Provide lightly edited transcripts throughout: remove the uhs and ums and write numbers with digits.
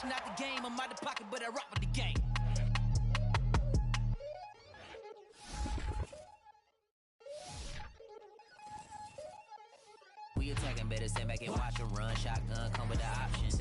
Not the game, I'm out the pocket, but I rock with the game. We attacking, better stand back and watch them run. Shotgun come with the options.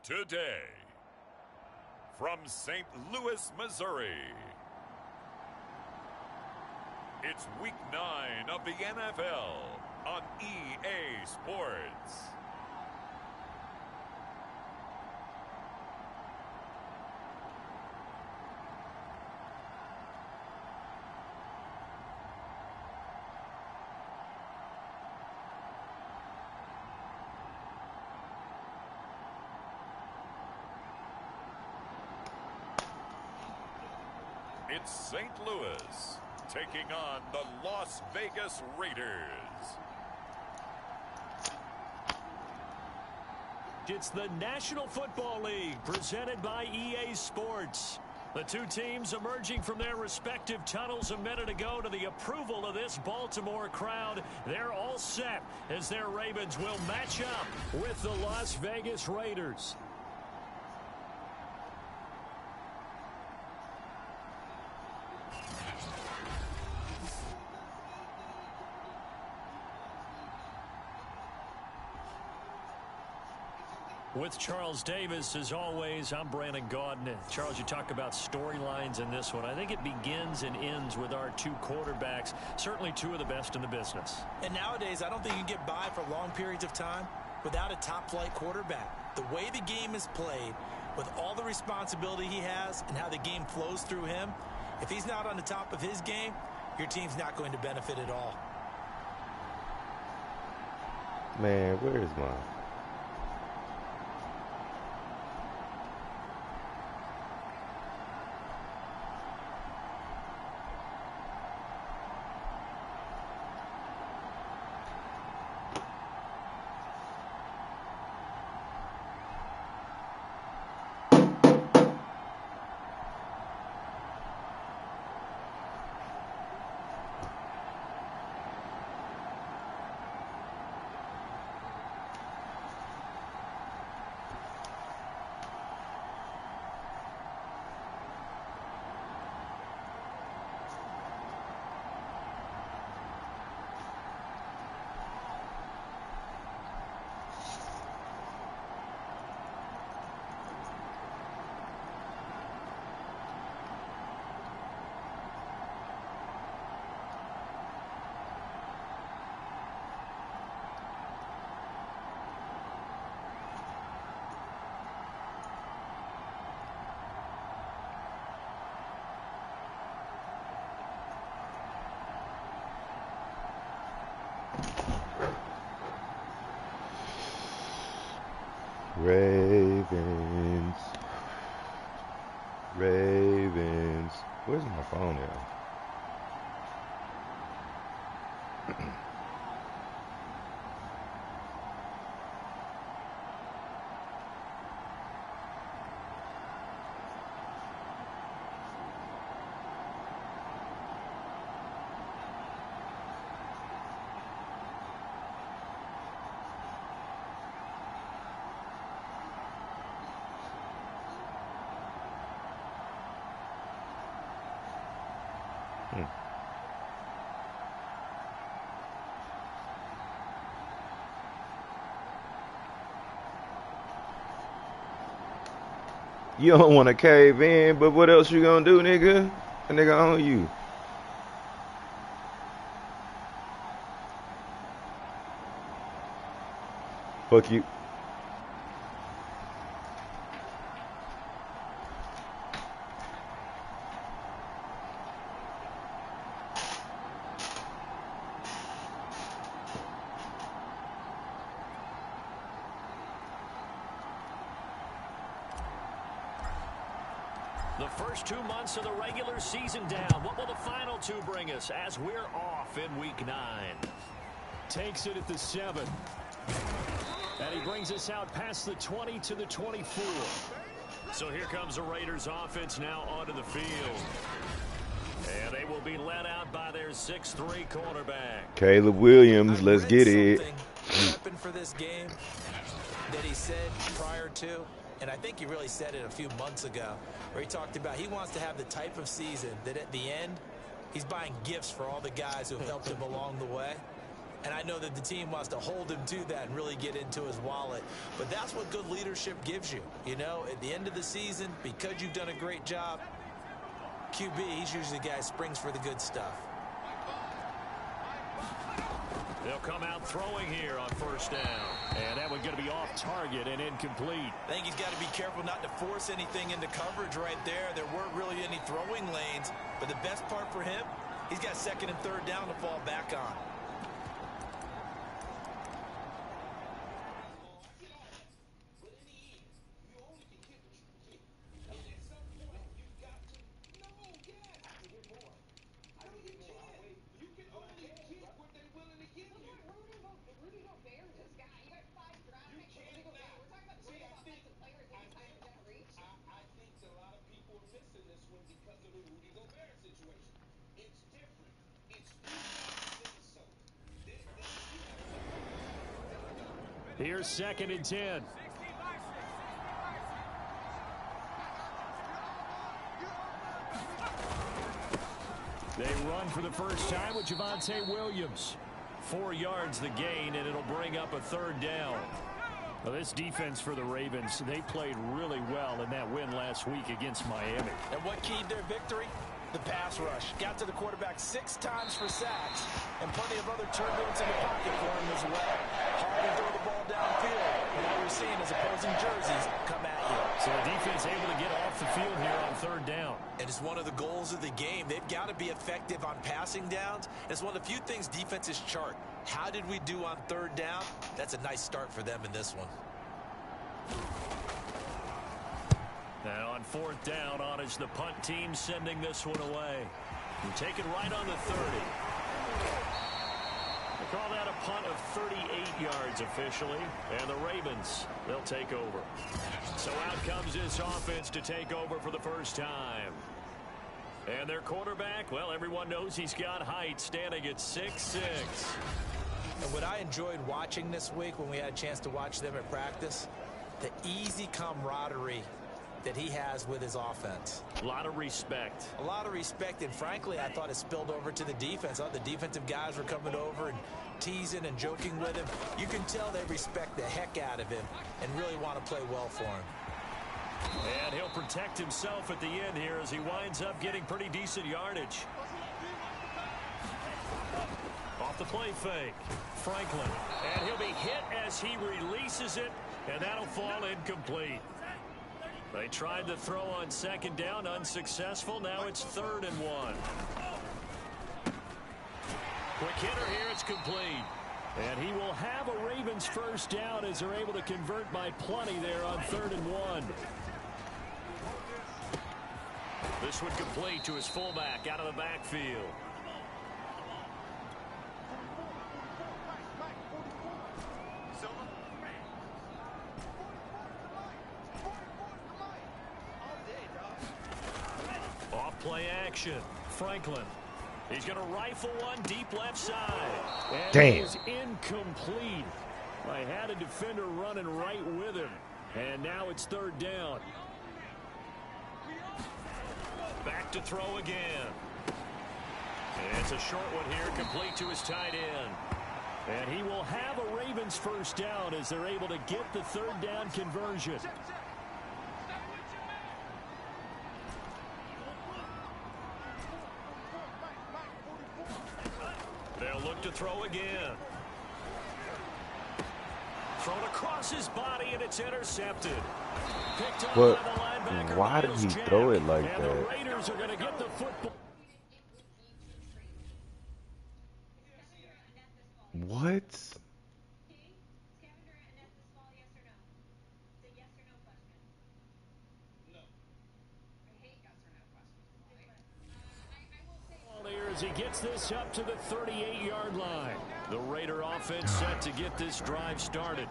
Today, from St. Louis, Missouri, it's Week 9 of the NFL on EA Sports. It's St. Louis taking on the Las Vegas Raiders. It's the National Football League presented by EA Sports. The two teams emerging from their respective tunnels a minute ago to the approval of this Baltimore crowd. They're all set as their Ravens will match up with the Las Vegas Raiders. With Charles Davis, as always, I'm Brandon Gaudin. Charles, you talk about storylines in this one. I think it begins and ends with our two quarterbacks, certainly two of the best in the business. And nowadays, I don't think you can get by for long periods of time without a top-flight quarterback. The way the game is played, with all the responsibility he has and how the game flows through him, if he's not on the top of his game, your team's not going to benefit at all. Man, where is mine? Ravens. Where's my phone at? You don't want to cave in, but what else you gonna do, nigga? A nigga on you. Fuck you. The first 2 months of the regular season down. What will the final two bring us as we're off in Week 9? Takes it at the 7. And he brings us out past the 20 to the 24. So here comes the Raiders offense now onto the field. And they will be led out by their 6'3" quarterback. Caleb Williams, let's get it. Prepping for this game that he said prior to, and I think he really said it a few months ago, where he talked about he wants to have the type of season that at the end, he's buying gifts for all the guys who have helped him along the way. And I know that the team wants to hold him to that and really get into his wallet. But that's what good leadership gives you. You know, at the end of the season, because you've done a great job, QB, he's usually the guy who springs for the good stuff. They'll come out throwing here on first down. And that one's going to be off target and incomplete. I think he's got to be careful not to force anything into coverage right there. There weren't really any throwing lanes. But the best part for him, he's got second and third down to fall back on. Here's second and 10. They run for the first time with Javonte Williams. 4 yards the gain, and it'll bring up a third down. Well, this defense for the Ravens, they played really well in that win last week against Miami. And what keyed their victory? The pass rush. Got to the quarterback 6 times for sacks, and plenty of other turbulence in the pocket for him as well. Hard to throw the ball downfield, and all you're seeing is opposing jerseys come at you. So the defense able to get off the field here on third down. And it's one of the goals of the game. They've got to be effective on passing downs. It's one of the few things defenses chart. How did we do on third down? That's a nice start for them in this one. Now on fourth down, on is the punt team sending this one away. And take it right on the 30. They call that a punt of 38 yards officially. And the Ravens, they'll take over. So out comes this offense to take over for the first time. And their quarterback, well, everyone knows he's got height, standing at 6'6". And what I enjoyed watching this week when we had a chance to watch them at practice, the easy camaraderie that he has with his offense. A lot of respect. A lot of respect, and frankly, I thought it spilled over to the defense. I thought the defensive guys were coming over and teasing and joking with him. You can tell they respect the heck out of him and really want to play well for him. And he'll protect himself at the end here as he winds up getting pretty decent yardage. Off the play fake, Franklin. And he'll be hit as he releases it, and that'll fall incomplete. They tried to throw on second down, unsuccessful. Now it's 3rd and 1. Quick hitter here, it's complete. And he will have a Ravens first down as they're able to convert by plenty there on 3rd and 1. This one complete to his fullback out of the backfield. Off play action. Franklin. He's going to rifle one deep left side. And damn. It is incomplete. I had a defender running right with him. And now it's 3rd down. Back to throw again. And it's a short one here, complete to his tight end. And he will have a Ravens first down as they're able to get the 3rd down conversion. They'll look to throw again. Thrown across his body, and it's intercepted. Picked up But by the linebacker, why did he Miles Jack. throw it like and that? The Raiders are going to get the football. What? As he gets this up to the 38-yard line. The Raider offense set to get this drive started.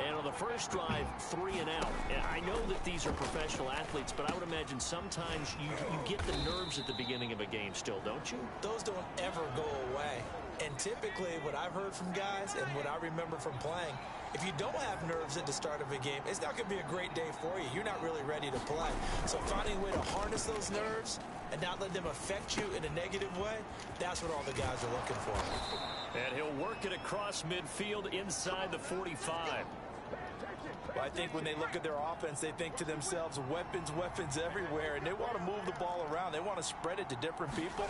And on the first drive, 3 and out. And I know that these are professional athletes, but I would imagine sometimes you get the nerves at the beginning of a game still, don't you? Those don't ever go away. And typically what I've heard from guys and what I remember from playing, if you don't have nerves at the start of a game, it's not going to be a great day for you. You're not really ready to play. So finding a way to harness those nerves and not let them affect you in a negative way, that's what all the guys are looking for. And he'll work it across midfield inside the 45. Well, I think when they look at their offense, they think to themselves, weapons, weapons everywhere, and they want to move the ball around. They want to spread it to different people,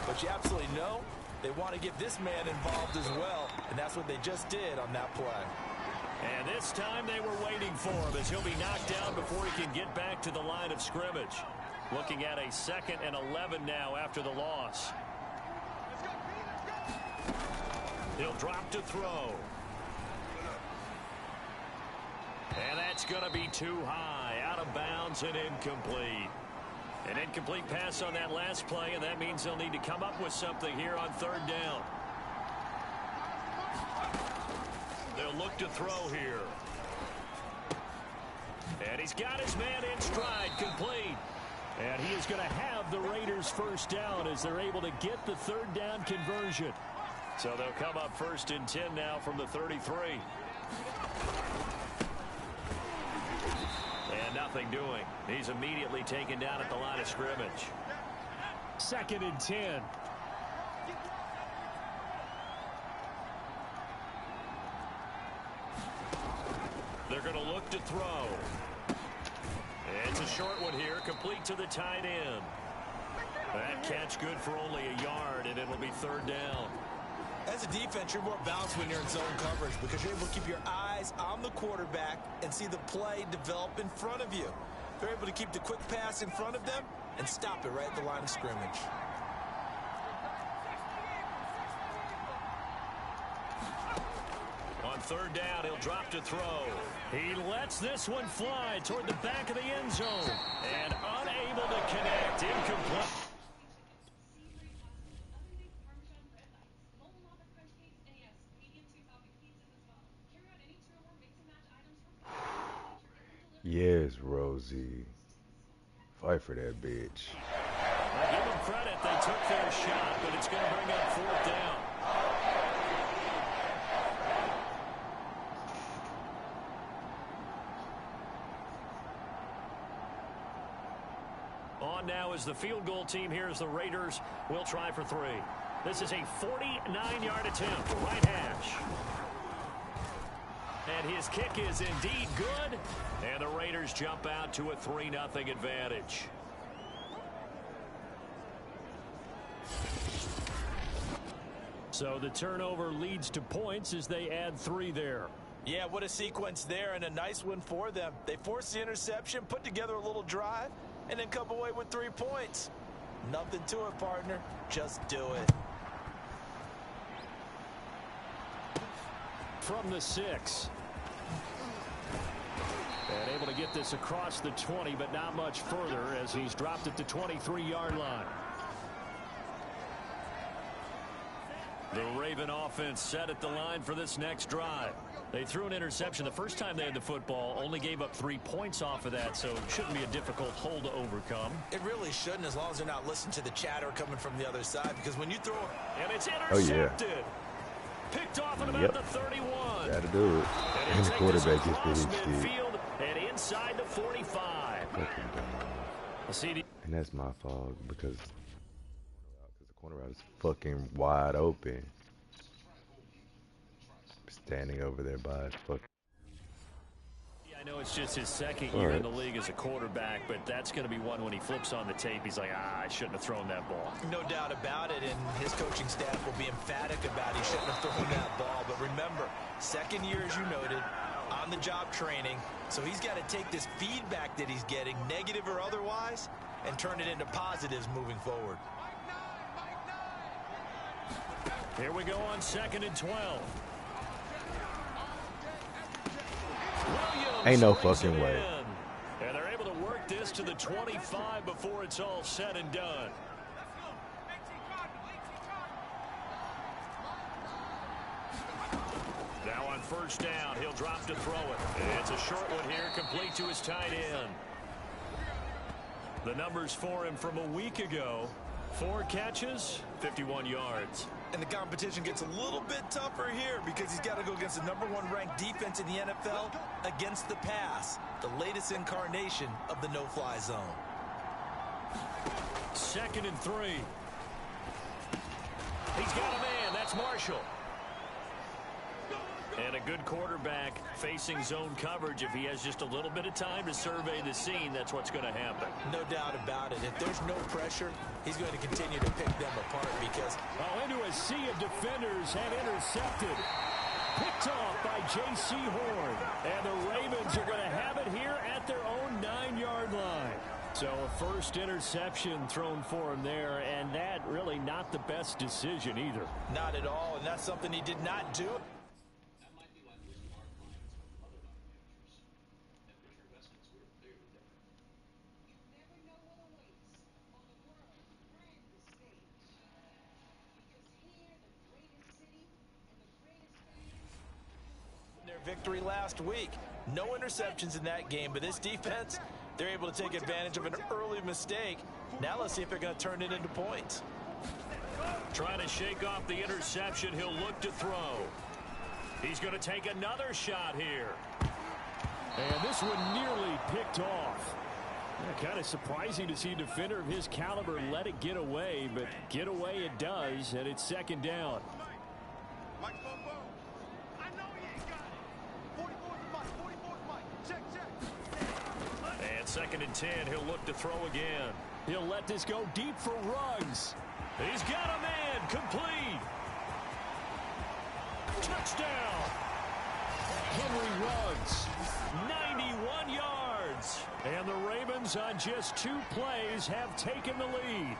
but you absolutely know they want to get this man involved as well, and that's what they just did on that play. And this time they were waiting for him as he'll be knocked down before he can get back to the line of scrimmage. Looking at a 2nd and 11 now after the loss. He'll drop to throw. And that's going to be too high, out of bounds and incomplete. An incomplete pass on that last play, and that means they'll need to come up with something here on 3rd down. They'll look to throw here. And he's got his man in stride, complete. And he is going to have the Raiders' 1st down as they're able to get the 3rd down conversion. So they'll come up 1st and 10 now from the 33. And nothing doing. He's immediately taken down at the line of scrimmage. 2nd and 10. They're going to look to throw. It's a short one here, complete to the tight end. That catch good for only a yard, and it'll be 3rd down. As a defense, you're more balanced when you're in zone coverage because you're able to keep your eyes on the quarterback and see the play develop in front of you. They're able to keep the quick pass in front of them and stop it right at the line of scrimmage. On 3rd down, he'll drop to throw. He lets this one fly toward the back of the end zone and unable to connect. Incomplete. Yes, Rosie. Fight for that bitch. I give them credit. They took their shot, but it's going to bring up 4th down. On now is the field goal team here as the Raiders will try for 3. This is a 49-yard attempt, right hash. And his kick is indeed good. And the Raiders jump out to a 3-0 advantage. So the turnover leads to points as they add 3 there. Yeah, what a sequence there, and a nice one for them. They forced the interception, put together a little drive, and then come away with 3 points. Nothing to it, partner. Just do it. From the 6. And able to get this across the 20, but not much further as he's dropped at the 23-yard line. The Raven offense set at the line for this next drive. They threw an interception the first time they had the football, only gave up 3 points off of that, so it shouldn't be a difficult hole to overcome. It really shouldn't, as long as they're not listening to the chatter coming from the other side, because when you throw... And it's intercepted. Oh, yeah. Picked off at about the 31. Gotta do it. And the quarterback gets the midfield and inside the 45. And that's my fault because the corner route is fucking wide open. Standing over there by his fucking. I know it's just his 2nd year in the league as a quarterback, but that's going to be one when he flips on the tape. He's like, I shouldn't have thrown that ball. No doubt about it, and his coaching staff will be emphatic about he shouldn't have thrown that ball. But remember, 2nd year, as you noted, on-the-job training, so he's got to take this feedback that he's getting, negative or otherwise, and turn it into positives moving forward. Here we go on 2nd and 12. Williams ain't no fucking way. And they're able to work this to the 25 before it's all said and done. Now on 1st down, he'll drop to throw it. It's a short one here, complete to his tight end. The numbers for him from a week ago: 4 catches, 51 yards. And the competition gets a little bit tougher here because he's got to go against the #1 ranked defense in the NFL against the pass, the latest incarnation of the no-fly zone. 2nd and 3. He's got a man. That's Marshall. And a good quarterback facing zone coverage, if he has just a little bit of time to survey the scene, that's what's going to happen. No doubt about it. If there's no pressure, he's going to continue to pick them apart because... Oh, into a sea of defenders and intercepted. Picked off by J.C. Horn. And the Ravens are going to have it here at their own 9-yard line. So a first interception thrown for him there, and that really not the best decision either. Not at all, and that's something he did not do. Their victory last week. No interceptions in that game, but this defense, they're able to take advantage of an early mistake. Now let's see if they're going to turn it into points. Trying to shake off the interception, he'll look to throw. He's going to take another shot here. And this one nearly picked off. Yeah, kind of surprising to see a defender of his caliber let it get away, but get away it does, and it's second down. And second and 10, he'll look to throw again. He'll let this go deep for Ruggs. He's got a man, complete. Touchdown. Henry Ruggs, 91 yards. And the Ravens on just 2 plays have taken the lead.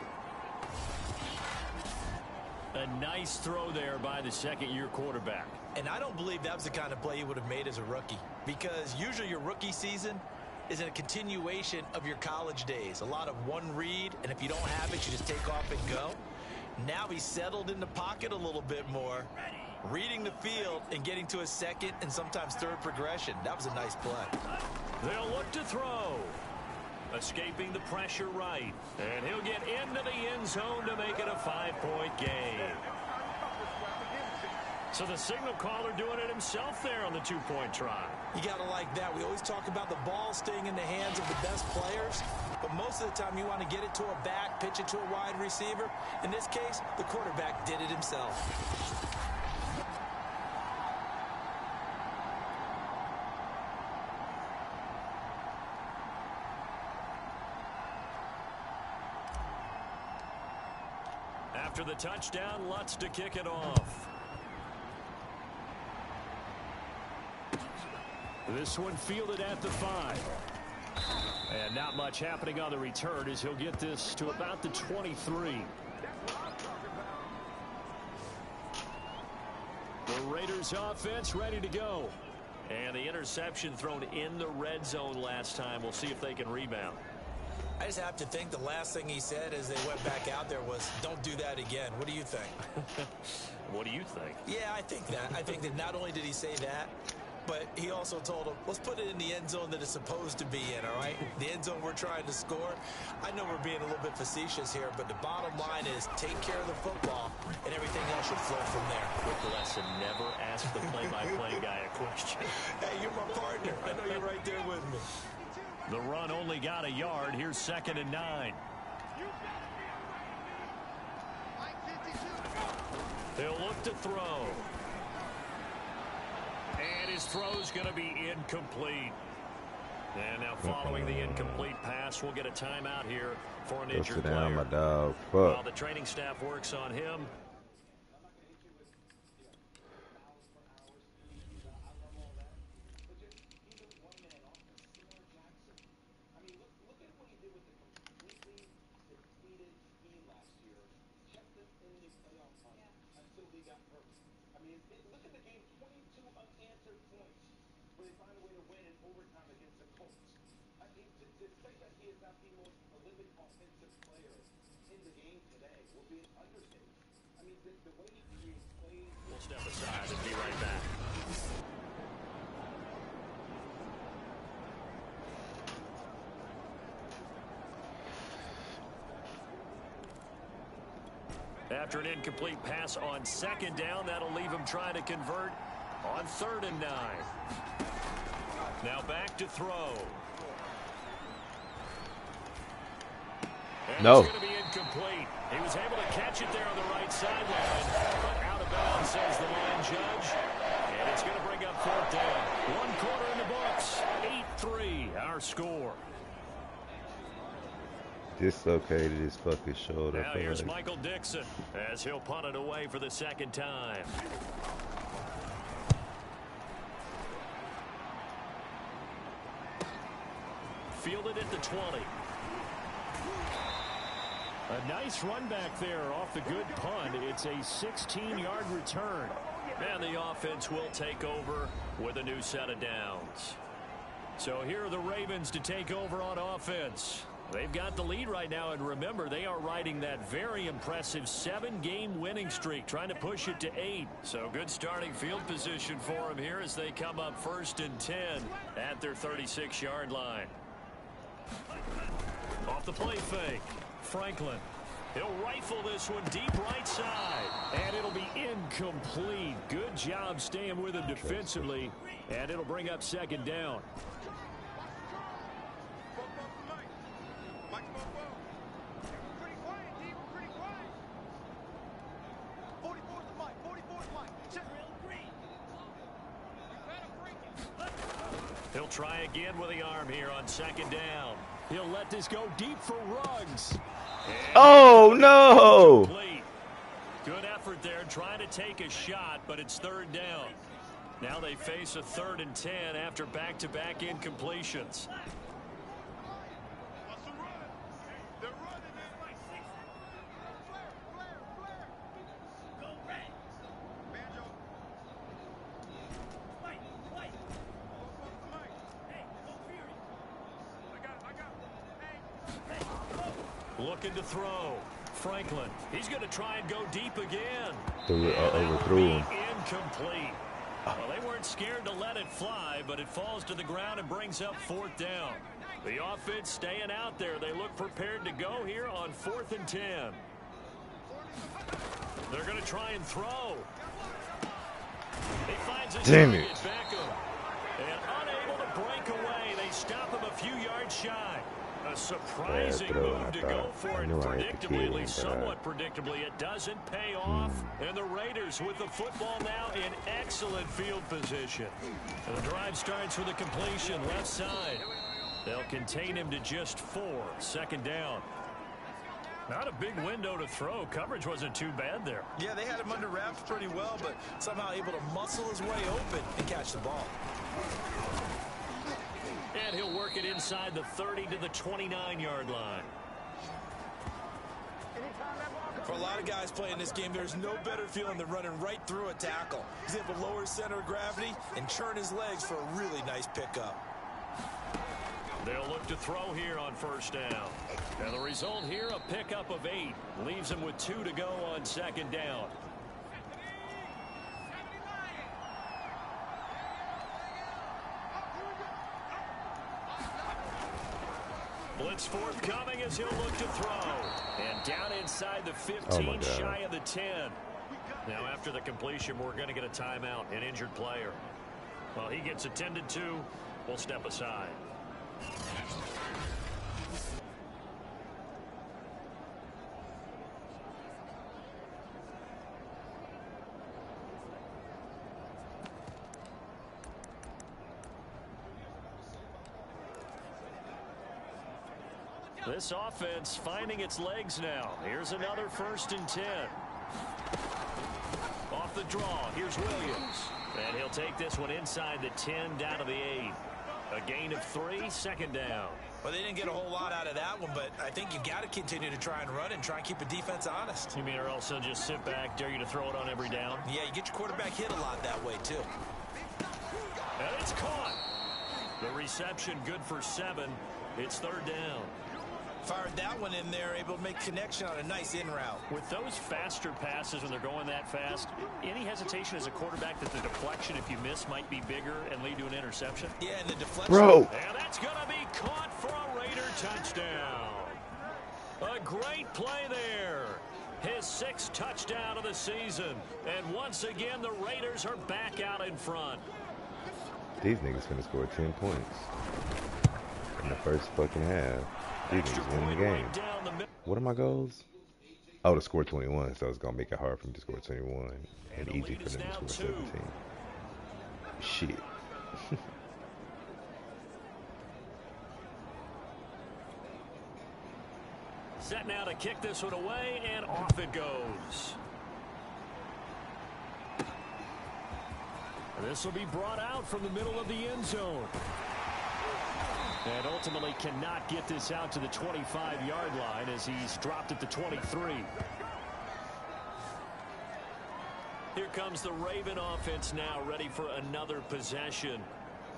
A nice throw there by the second-year quarterback. And I don't believe that was the kind of play he would have made as a rookie, because usually your rookie season is a continuation of your college days. A lot of one read, and if you don't have it, you just take off and go. Now he's settled in the pocket a little bit more, reading the field and getting to a second and sometimes third progression. That was a nice play. They'll look to throw. Escaping the pressure right. And he'll get into the end zone to make it a 5-point game. So the signal caller doing it himself there on the 2-point try. You got to like that. We always talk about the ball staying in the hands of the best players, but most of the time you want to get it to a back, pitch it to a wide receiver. In this case, the quarterback did it himself. After the touchdown, Lutz to kick it off. This one fielded at the 5. And not much happening on the return as he'll get this to about the 23. The Raiders offense ready to go. And the interception thrown in the red zone last time. We'll see if they can rebound. I just have to think the last thing he said as they went back out there was, don't do that again. What do you think? What do you think? Yeah, I think that. I think that not only did he say that, but he also told him, let's put it in the end zone that it's supposed to be in, all right? The end zone we're trying to score. I know we're being a little bit facetious here, but the bottom line is take care of the football, and everything else should flow from there. Quick lesson, never ask the play-by-play guy a question. Hey, you're my partner. I know you're right there with me. The run only got a yard. Here's 2nd and 9. He'll look to throw. And his throw's going to be incomplete. And now following the incomplete pass, we'll get a timeout here for an injured player. Down, my dog. Fuck. While the training staff works on him. We'll step aside and be right back. After an incomplete pass on 2nd down, that'll leave him trying to convert on 3rd and 9. Now back to throw. And no. It's going to be incomplete. He was able to catch it there on the right sideline, but out of bounds, says the line judge. And it's going to bring score. Dislocated his fucking shoulder. Now here's Michael Dixon as he'll punt it away for the second time. Fielded at the 20. A nice run back there off the good punt. It's a 16-yard return. And the offense will take over with a new set of downs. So here are the Ravens to take over on offense. They've got the lead right now, and remember, they are riding that very impressive 7-game winning streak, trying to push it to 8. So good starting field position for them here as they come up 1st and 10 at their 36-yard line. Off the play fake, Franklin. He'll rifle this one deep right side, and it'll be incomplete. Good job staying with him defensively, and it'll bring up 2nd down. He'll try again with the arm here on 2nd down. He'll let this go deep for Ruggs. Oh, no! Good effort there trying to take a shot, but it's 3rd down. Now they face a 3rd and 10 after back-to-back incompletions. Looking to throw. Franklin. He's going to try and go deep again. Overthrew him. Incomplete. Well, they weren't scared to let it fly, but it falls to the ground and brings up 4th down. The offense staying out there. They look prepared to go here on 4th and 10. They're going to try and throw. He finds his target, Beckham. And unable to break away. They stop him a few yards shy. A surprising move to go for it. Predictably, at least somewhat predictably, it doesn't pay off. And the Raiders with the football now in excellent field position. And the drive starts with a completion left side. They'll contain him to just 4. 2nd down. Not a big window to throw. Coverage wasn't too bad there. Yeah, they had him under wraps pretty well, but somehow able to muscle his way open and catch the ball. And he'll work it inside the 30 to the 29-yard line. For a lot of guys playing this game, there's no better feeling than running right through a tackle. He's able to lower his center of gravity and churn his legs for a really nice pickup. They'll look to throw here on 1st down. And the result here, a pickup of 8. Leaves him with 2 to go on 2nd down. Blitz forthcoming as he'll look to throw. And down inside the 15, shy of the 10. Now after the completion, we're going to get a timeout, an injured player. Well, he gets attended to. We'll step aside. This offense finding its legs now. Here's another 1st and 10. Off the draw, here's Williams. And he'll take this one inside the 10 down to the 8. A gain of 3, 2nd down. Well, they didn't get a whole lot out of that one, but I think you got to continue to try and run and try and keep the defense honest. You mean or else they'll just sit back, dare you to throw it on every down? Yeah, you get your quarterback hit a lot that way, too. And it's caught. The reception good for 7. It's 3rd down. Fired that one in there, able to make connection on a nice in route. With those faster passes when they're going that fast, any hesitation as a quarterback that the deflection, if you miss, might be bigger and lead to an interception? Yeah, and the deflection. Bro. And that's going to be caught for a Raider touchdown. A great play there. His 6th touchdown of the season. And once again, the Raiders are back out in front. These niggas finna score 10 points in the first fucking half. These niggas win the game. What are my goals? Oh, to score 21, so it's gonna make it hard for me to score 21 and easy for them to score 17. Shit. Set now to kick this one away, and off it goes. This will be brought out from the middle of the end zone. And ultimately cannot get this out to the 25-yard line as he's dropped at the 23. Here comes the Raven offense now, ready for another possession.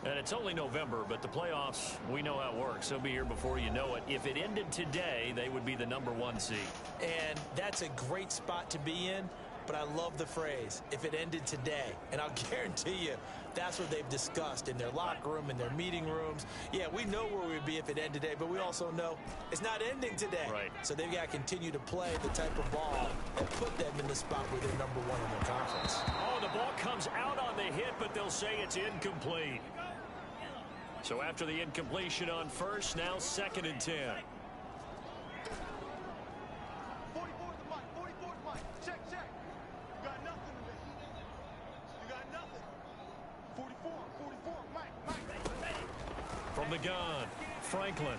And it's only November, but the playoffs, we know how it works. They'll be here before you know it. If it ended today, they would be the #1 seed. And that's a great spot to be in, but I love the phrase, if it ended today. And I'll guarantee you, that's what they've discussed in their locker room, in their meeting rooms. Yeah, we know where we'd be if it ended today, but we also know it's not ending today. Right. So they've got to continue to play the type of ball that put them in the spot where they're #1 in their conference. Oh, the ball comes out on the hit, but they'll say it's incomplete. So after the incompletion on first, now 2nd and 10. 44 the mic, 44 the mic. Check. You got nothing today. You got nothing. 44, Mike. From the gun, Franklin.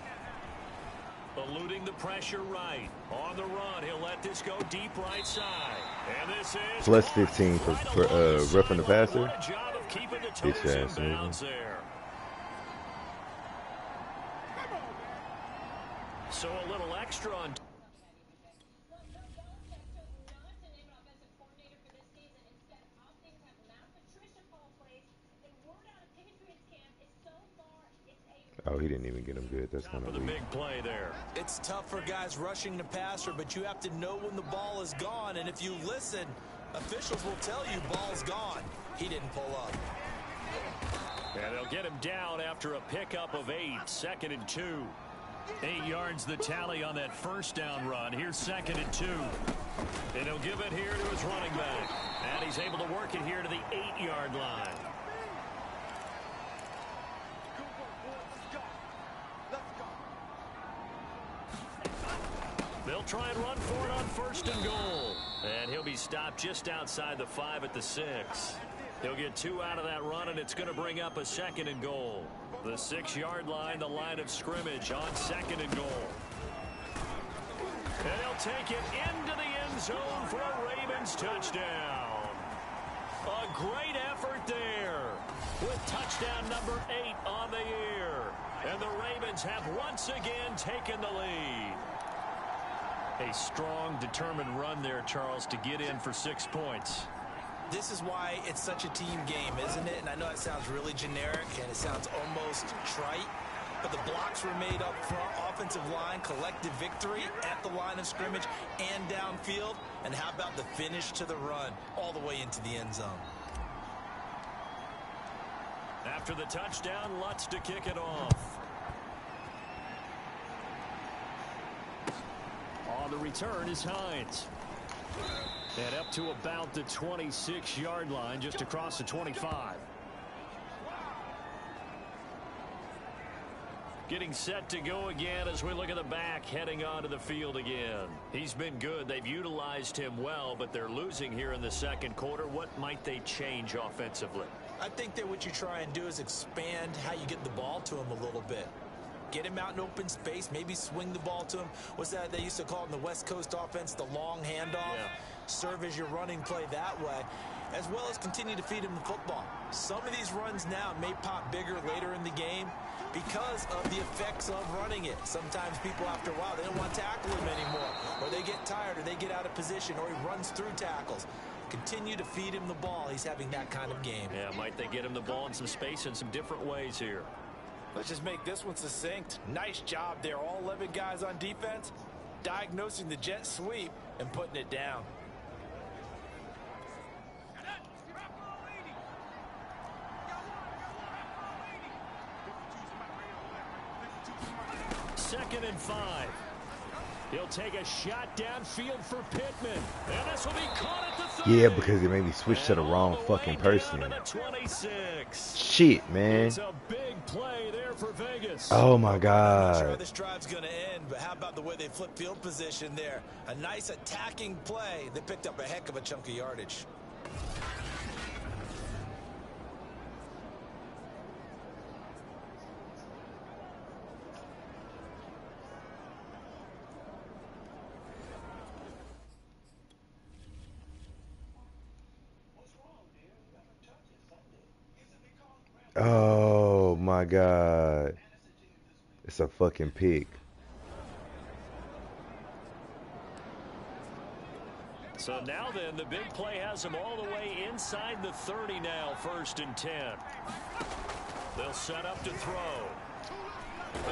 Eluding the pressure right. On the run, he'll let this go deep right side. And this is Plus 15 for roughing the passer. What a job of keeping the toes Bitch ass, in bounds there. So a little extra on. Oh, he didn't even get him good. That's kind of the weak. big play there. It's tough for guys rushing the passer, but you have to know when the ball is gone. And if you listen, officials will tell you ball's gone. He didn't pull up. And they'll get him down after a pickup of 8. 2nd and 2. 8 yards the tally on that first down run. Here's 2nd and 2. And he'll give it here to his running back. And he's able to work it here to the 8-yard line. They'll try and run for it on 1st and goal. And he'll be stopped just outside the 5 at the 6. He'll get 2 out of that run, and it's going to bring up a 2nd and goal. The 6-yard line, the line of scrimmage on 2nd and goal. And he'll take it into the end zone for a Ravens touchdown. A great effort there with touchdown number 8 on the year. And the Ravens have once again taken the lead. A strong, determined run there, Charles, to get in for 6 points. This is why it's such a team game, isn't it? And I know it sounds really generic and it sounds almost trite, but the blocks were made up front, offensive line, collective victory at the line of scrimmage and downfield. And how about the finish to the run all the way into the end zone? After the touchdown, Lutz to kick it off. On the return is Hines. And up to about the 26-yard line, just across the 25. Getting set to go again as we look at the back heading onto the field again. He's been good. They've utilized him well, but they're losing here in the 2nd quarter. What might they change offensively? I think that what you try and do is expand how you get the ball to him a little bit. Get him out in open space, maybe swing the ball to him. What's that they used to call in the West Coast offense, the long handoff? Yeah. Serve as your running play that way, as well as continue to feed him the football. Some of these runs now may pop bigger later in the game because of the effects of running it. Sometimes people, after a while, they don't want to tackle him anymore, or they get tired, or they get out of position, or he runs through tackles. Continue to feed him the ball. He's having that kind of game. Yeah, might they get him the ball in some space in some different ways here? Let's just make this one succinct. Nice job there. All 11 guys on defense diagnosing the jet sweep and putting it down. Second and 5. He'll take a shot downfield for Pittman. And this will be caught at the 30. Yeah, because it made me switch to the wrong fucking person. 26. Shit, man. It's a big play there for Vegas. Oh my I'm not sure how God. this drive's going to end, but how about the way they flip field position there? A nice attacking play. They picked up a heck of a chunk of yardage. God. It's a fucking pick. So now then, the big play has them all the way inside the 30 now, 1st and 10. They'll set up to throw.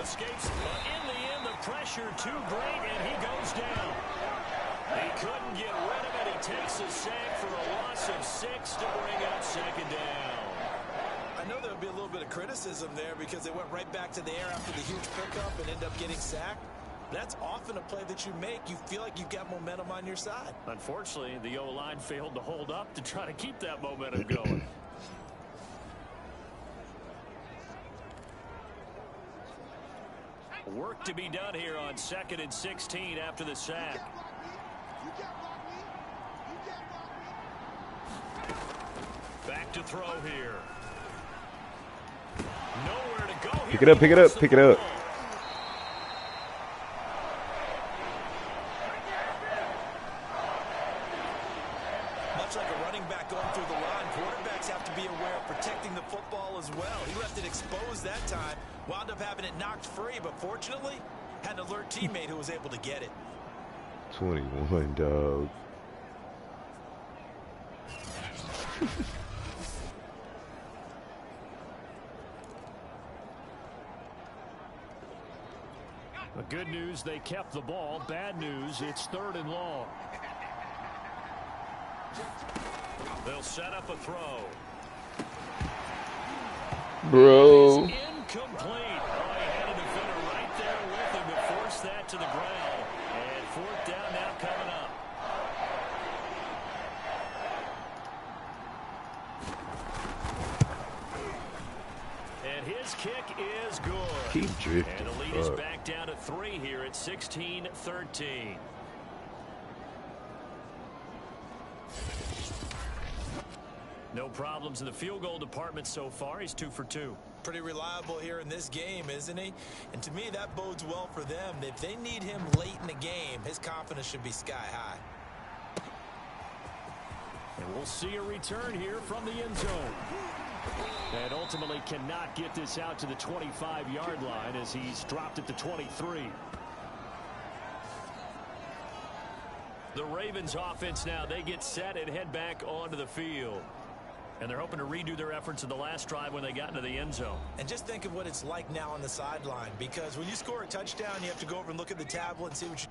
Escapes, but in the end, the pressure too great, and he goes down. He couldn't get rid of it. He takes a sack for a loss of 6 to bring up 2nd down. I know there would be a little bit of criticism there because they went right back to the air after the huge pickup and end up getting sacked. That's often a play that you make. You feel like you've got momentum on your side. Unfortunately, the O-line failed to hold up to try to keep that momentum going. Work to be done here on 2nd and 16 after the sack. Back to throw here. Nowhere to go here. Pick it up, pick it up, pick it up. Much like a running back going through the line, quarterbacks have to be aware of protecting the football as well. He left it exposed that time, wound up having it knocked free, but fortunately, had an alert teammate who was able to get it. 21, dog. The good news, they kept the ball. Bad news, it's 3rd and long. They'll set up a throw. Bro. It's incomplete. Oh, he had a defender right there with him to force that to the ground. And 4th down now coming up. And his kick is good. Keep drifting. And the lead is back down to 3 here at 16-13. No problems in the field goal department so far. He's 2 for 2. Pretty reliable here in this game, isn't he? And to me, that bodes well for them. If they need him late in the game, his confidence should be sky high. And we'll see a return here from the end zone. And ultimately cannot get this out to the 25-yard line as he's dropped at the 23. The Ravens offense now, they get set and head back onto the field. And they're hoping to redo their efforts in the last drive when they got into the end zone. And just think of what it's like now on the sideline, because when you score a touchdown, you have to go over and look at the tablet and see what you...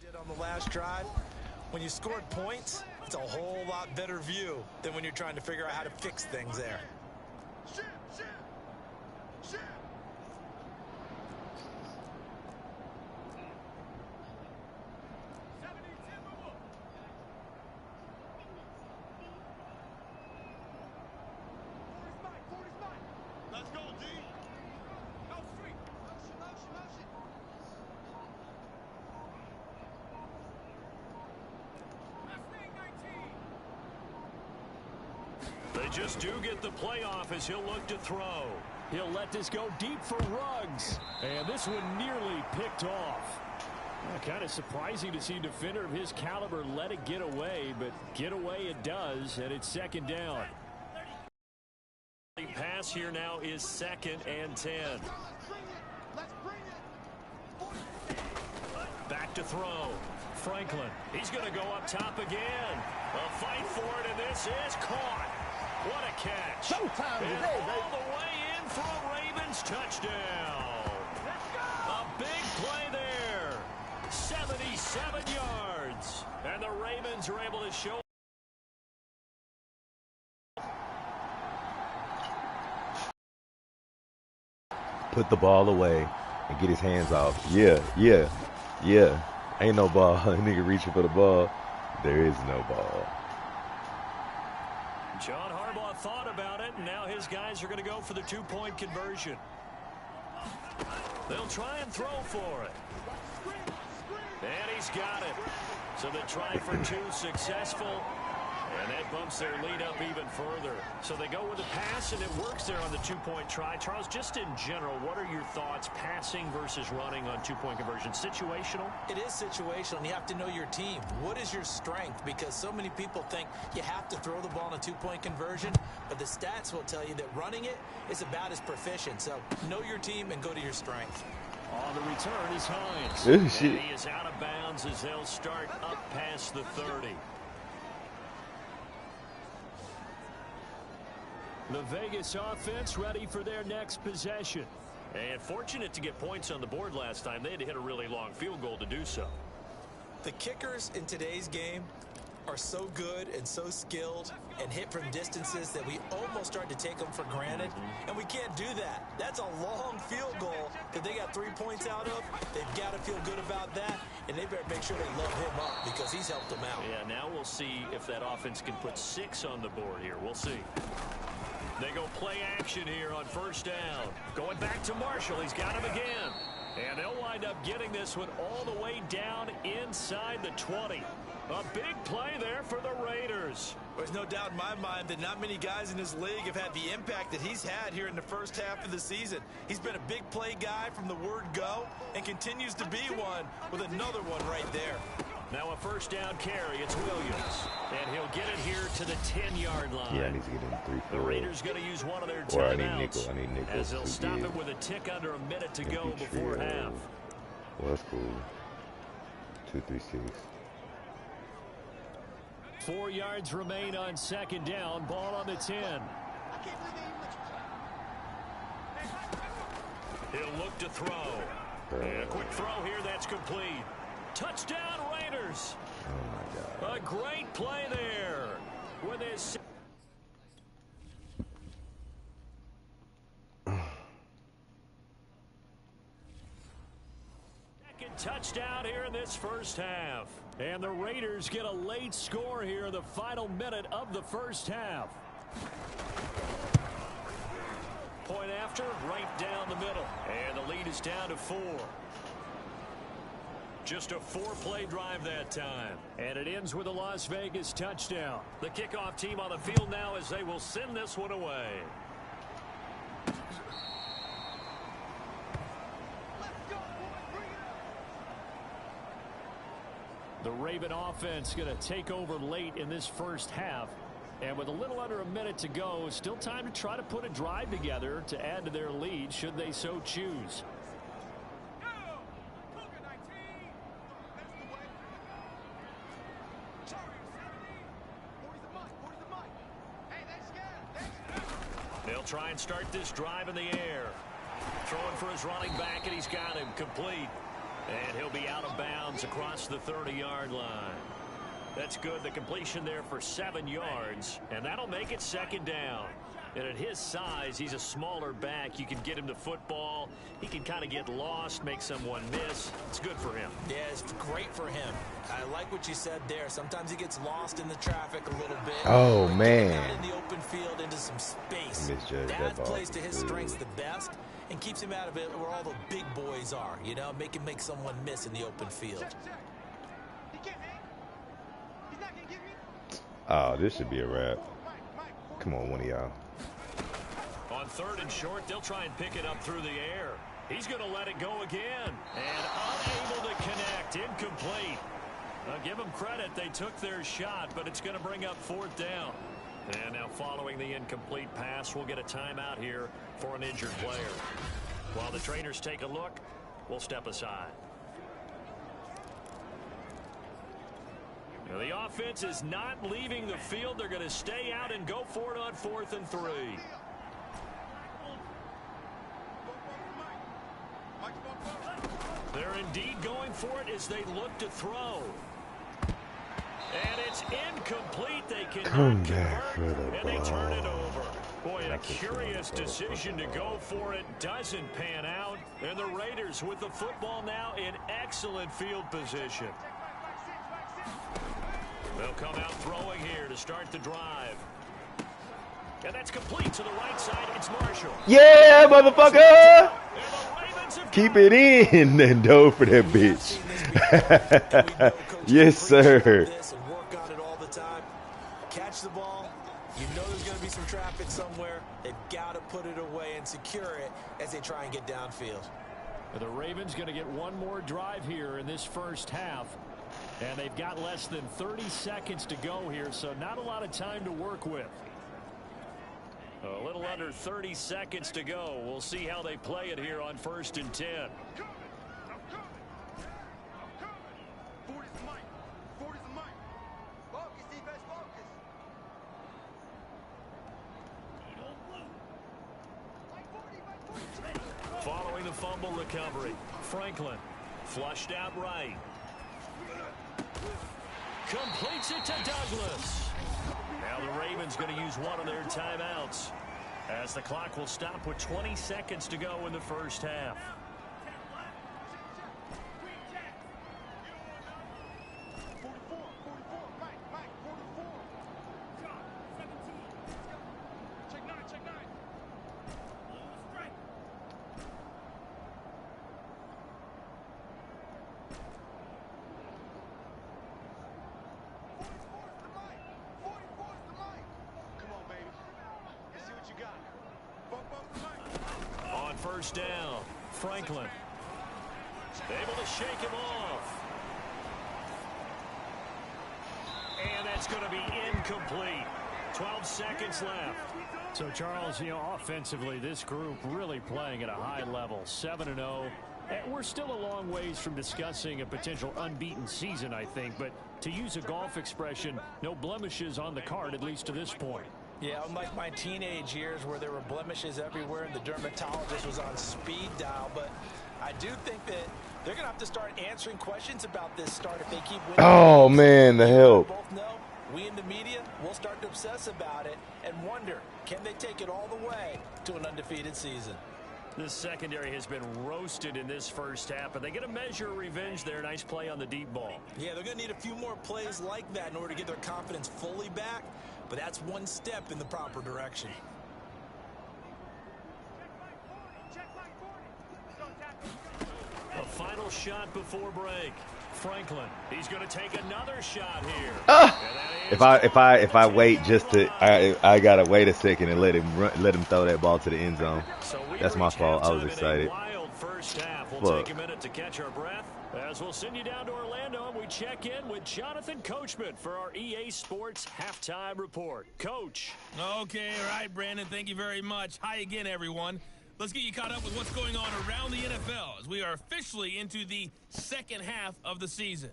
did on the last drive. When you scored points, it's a whole lot better view than when you're trying to figure out how to fix things there. Let's go, D. No street. Motion. They just do get the playoff as he'll look to throw. He'll let this go deep for Ruggs. And this one nearly picked off. Kind of surprising to see a defender of his caliber let it get away, but get away it does, and it's 2nd down. The pass here now is 2nd and 10. Back to throw. Franklin. He's going to go up top again. A fight for it, and this is caught. What a catch. Showtime and today, all the way in for a Ravens touchdown. A big play there. 77 yards. And the Ravens are able to show. Put the ball away and get his hands off. Yeah. Ain't no ball. Nigga reaching for the ball. There is no ball. John Harbaugh thought about it, and now his guys are going to go for the 2-point conversion. They'll try and throw for it. And he's got it. So the try for 2 successful. And that bumps their lead up even further. So they go with a pass, and it works there on the two-point try. Charles, just in general, what are your thoughts passing versus running on two-point conversion? Situational? It is situational, and you have to know your team. What is your strength? Because so many people think you have to throw the ball in a two-point conversion, but the stats will tell you that running it is about as proficient. So know your team and go to your strength. On the return is Hines. Ooh, shit. And he is out of bounds as they'll start up past the 30. The Vegas offense ready for their next possession. And fortunate to get points on the board last time. They had to hit a really long field goal to do so. The kickers in today's game are so good and so skilled and hit from distances that we almost start to take them for granted. And we can't do that. That's a long field goal that they got 3 points out of. They've got to feel good about that, and they better make sure they load him up because he's helped them out. Yeah, now we'll see if that offense can put 6 on the board here. We'll see. They go play action here on first down. Going back to Marshall. He's got him again. And they'll wind up getting this one all the way down inside the 20. A big play there for the Raiders. There's no doubt in my mind that not many guys in this league have had the impact that he's had here in the first half of the season. He's been a big play guy from the word go and continues to be one with another one right there. Now a first down carry. It's Williams. And he'll get it here to the 10-yard line. Yeah, I need to get in 3 4. The Raiders going to use one of their Or I timeouts. need nickel. As they'll stop it with a tick under a minute to go before half. Well, that's cool. 2 3 6. 4 yards remain on second down. Ball on the 10. He'll look to throw. And a quick throw here. That's complete. Touchdown, Raiders. Oh, my God. A great play there with his second touchdown here in this first half. And the Raiders get a late score here in the final minute of the first half. Point after, right down the middle. And the lead is down to 4. Just a 4-play drive that time. And it ends with a Las Vegas touchdown. The kickoff team on the field now as they will send this one away. The Raven offense going to take over late in this first half. And with a little under a minute to go, still time to try to put a drive together to add to their lead should they so choose. They'll try and start this drive in the air. Throwing for his running back, and he's got him complete. And he'll be out of bounds across the 30-yard line. That's good. The completion there for 7 yards, and that'll make it second down. And at his size, he's a smaller back. You can get him to football. He can kind of get lost, make someone miss. It's good for him. Yeah, it's great for him. I like what you said there. Sometimes he gets lost in the traffic a little bit. Oh, man. Out in the open field into some space. That plays to his strengths the best and keeps him out of it where all the big boys are, you know, make someone miss in the open field. Oh, this should be a wrap. Come on, one of y'all. On third and short, they'll try and pick it up through the air. He's going to let it go again. And unable to connect. Incomplete. Now, give them credit. They took their shot, but it's going to bring up fourth down. And now following the incomplete pass, we'll get a timeout here for an injured player. While the trainers take a look, we'll step aside. Now, the offense is not leaving the field. They're going to stay out and go for it on 4th and 3. They're indeed going for it as they look to throw. And it's incomplete. They cannot convert, and they turn it over. Boy, a curious decision to go for it. Doesn't pan out. And the Raiders with the football now in excellent field position. They'll come out throwing here to start the drive. And that's complete to the right side. It's Marshall. Yeah, motherfucker! Keep it in and go for that bitch. Yes, sir. and secure it as they try and get downfield. The Ravens going to get one more drive here in this first half. And they've got less than 30 seconds to go here, so not a lot of time to work with. A little under 30 seconds to go. We'll see how they play it here on 1st and 10. Following the fumble recovery, Franklin flushed out right. Completes it to Douglas. Now the Ravens going to use one of their timeouts as the clock will stop with 20 seconds to go in the first half. On first down, Franklin able to shake him off. And that's going to be incomplete. 12 seconds left. So, Charles, you know, offensively, this group really playing at a high level, 7-0. We're still a long ways from discussing a potential unbeaten season, I think. But to use a golf expression, no blemishes on the card, at least to this point. Yeah, unlike my teenage years where there were blemishes everywhere and the dermatologist was on speed dial. But I do think that they're going to have to start answering questions about this start if they keep winning. Oh, man, the help. Both know we in the media will start to obsess about it and wonder, can they take it all the way to an undefeated season? This secondary has been roasted in this first half, but they get a measure of revenge there. Nice play on the deep ball. Yeah, they're going to need a few more plays like that in order to get their confidence fully back, but that's one step in the proper direction. A final shot before break. Franklin, he's going to take another shot here. If I wait just to, I gotta wait a second and let him throw that ball to the end zone. So that's my fault. I was excited. Wild first half. We'll take a minute to catch our breath as we'll send you down to Orlando and we check in with Jonathan Coachman for our EA Sports halftime report. Coach. Okay, all right, Brandon. Thank you very much. Hi again, everyone. Let's get you caught up with what's going on around the NFL as we are officially into the second half of the season.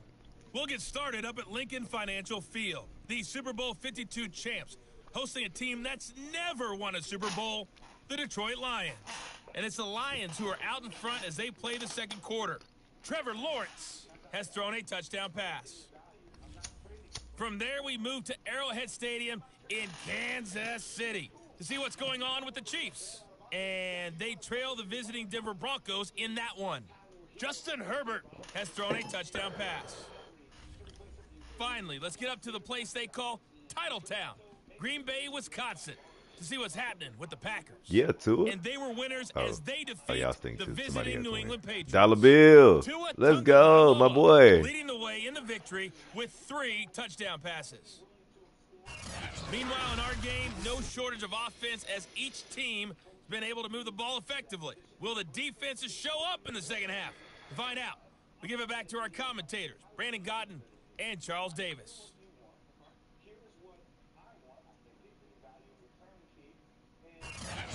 We'll get started up at Lincoln Financial Field. The Super Bowl 52 champs hosting a team that's never won a Super Bowl, the Detroit Lions. And it's the Lions who are out in front as they play the second quarter. Trevor Lawrence has thrown a touchdown pass. From there, we move to Arrowhead Stadium in Kansas City to see what's going on with the Chiefs. And they trail the visiting Denver Broncos in that one. Justin Herbert has thrown a touchdown pass. Finally, let's get up to the place they call Titletown, Green Bay, Wisconsin, to see what's happening with the Packers. Yeah, Tua. And they were winners as they defeat the visiting New England Patriots. Dollar Bill. Let's go, my boy. Leading the way in the victory with 3 touchdown passes. Meanwhile, in our game, no shortage of offense as each team has been able to move the ball effectively. Will the defenses show up in the second half? To find out, we give it back to our commentators, Brandon Godden and Charles Davis.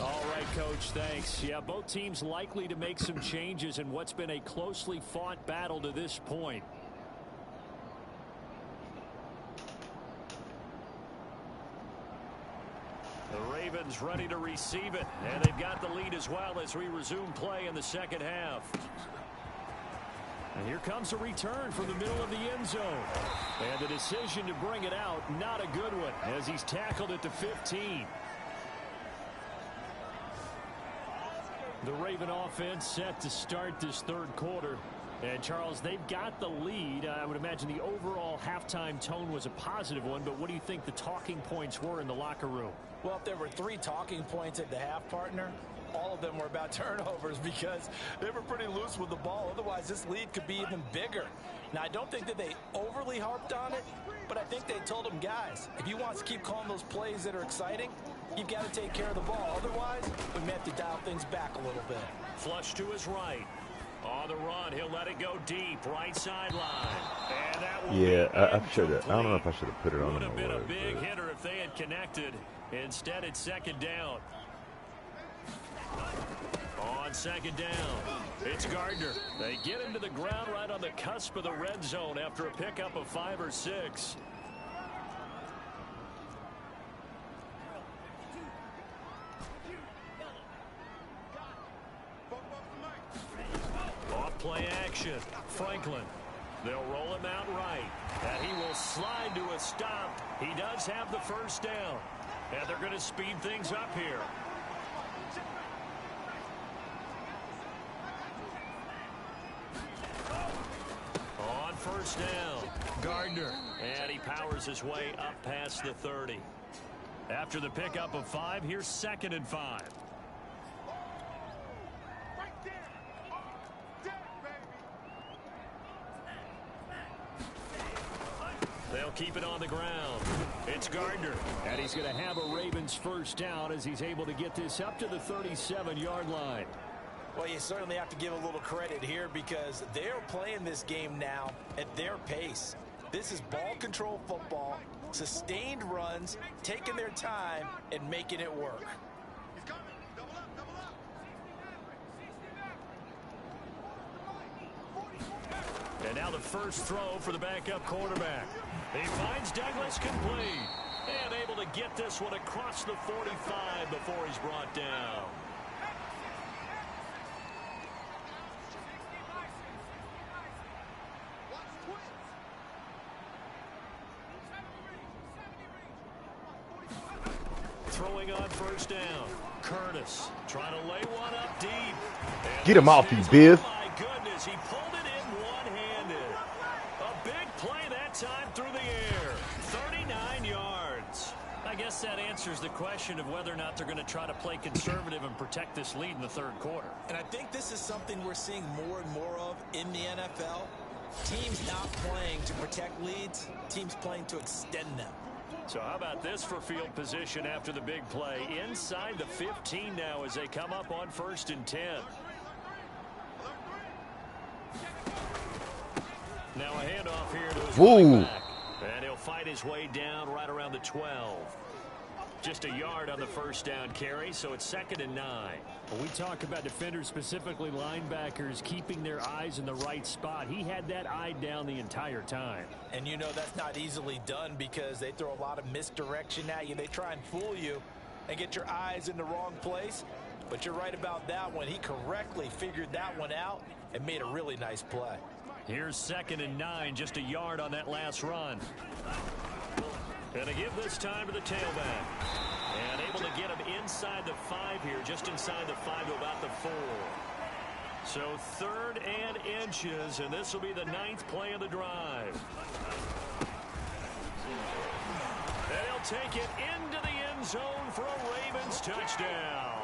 All right, Coach, thanks. Yeah, both teams likely to make some changes in what's been a closely fought battle to this point. The Ravens ready to receive it, and they've got the lead as well as we resume play in the second half. And here comes a return from the middle of the end zone. And the decision to bring it out, not a good one, as he's tackled at the 15. The Raven offense set to start this third quarter. And, Charles, they've got the lead. I would imagine the overall halftime tone was a positive one, but what do you think the talking points were in the locker room? Well, if there were 3 talking points at the half, partner, all of them were about turnovers because they were pretty loose with the ball. Otherwise, this lead could be even bigger. Now, I don't think that they overly harped on it, but I think they told them, guys, if you want to keep calling those plays that are exciting, You've got to take care of the ball. Otherwise, we may have to dial things back a little bit. Flush to his right. On the run, he'll let it go deep, right sideline. And that will I should have. I don't know if I should have put it on would him have or been a what, big but hitter if they had connected. Instead, it's second down. On second down, it's Gardner. They get him to the ground right on the cusp of the red zone after a pickup of 5 or 6. Off play action. Franklin. They'll roll him out right. And he will slide to a stop. He does have the first down. And they're going to speed things up here. On first down, Gardner. And he powers his way up past the 30. After the pickup of 5, here's 2nd and 5. They'll keep it on the ground. It's Gardner. And he's going to have a Ravens first down as he's able to get this up to the 37-yard line. Well, you certainly have to give a little credit here because they're playing this game now at their pace. This is ball control football, sustained runs, taking their time and making it work. And now the first throw for the backup quarterback. He finds Douglas complete. And able to get this one across the 45 before he's brought down. Throwing on first down. Curtis trying to lay one up deep. And get him off, you Biff. Oh my goodness, he pulled it in one-handed. A big play that time through the air. 39 yards. I guess that answers the question of whether or not they're going to try to play conservative and protect this lead in the third quarter. And I think this is something we're seeing more and more of in the NFL. Teams not playing to protect leads, teams playing to extend them. So how about this for field position after the big play? Inside the 15 now as they come up on 1st and 10. Now a handoff here to his running back. And he'll fight his way down right around the 12. Just a yard on the first down carry, so it's 2nd and 9. When we talk about defenders, specifically linebackers, keeping their eyes in the right spot, he had that eye down the entire time. And you know that's not easily done because they throw a lot of misdirection at you. They try and fool you and get your eyes in the wrong place. But you're right about that one. He correctly figured that one out and made a really nice play. Here's 2nd and 9, just a yard on that last run. Gonna give this time to the tailback. And able to get him inside the 5 here, just inside the 5 to about the 4. So 3rd and inches, and this will be the 9th play of the drive. And he'll take it into the end zone for a Ravens touchdown.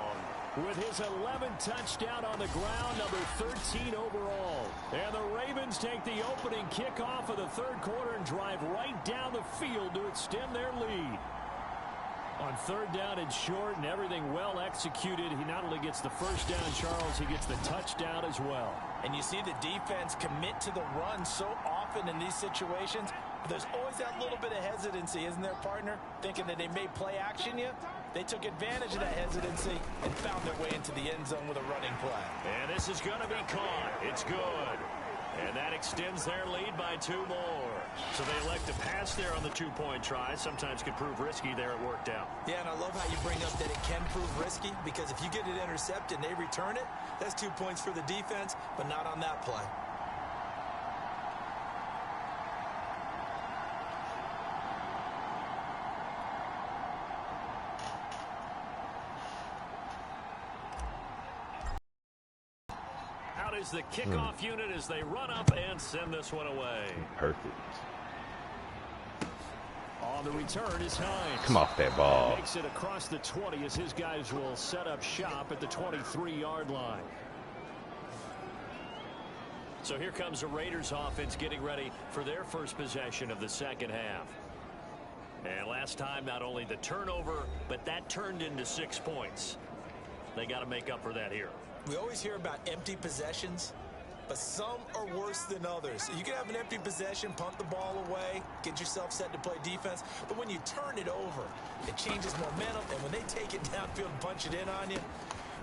With his 11th touchdown on the ground, number 13 overall. And the Ravens take the opening kickoff of the third quarter and drive right down the field to extend their lead. On 3rd down and short and everything well executed, he not only gets the first down, Charles, he gets the touchdown as well. And you see the defense commit to the run so often in these situations. But there's always that little bit of hesitancy, isn't there, partner? Thinking that they may play action you. They took advantage of that hesitancy and found their way into the end zone with a running play. And this is going to be caught. It's good. And that extends their lead by 2 more. So they elect to pass there on the 2-point try. Sometimes could prove risky there. It worked out. Yeah, and I love how you bring up that it can prove risky because if you get it intercepted and they return it, that's 2 points for the defense, but not on that play. Is the kickoff unit as they run up and send this one away. Perfect. On the return is Hines. Come off that ball. And makes it across the 20 as his guys will set up shop at the 23-yard line. So here comes the Raiders offense getting ready for their first possession of the second half. And last time, not only the turnover, but that turned into 6 points. They got to make up for that here. We always hear about empty possessions, but some are worse than others. You can have an empty possession, punt the ball away, get yourself set to play defense, but when you turn it over, it changes momentum, and when they take it downfield and punch it in on you,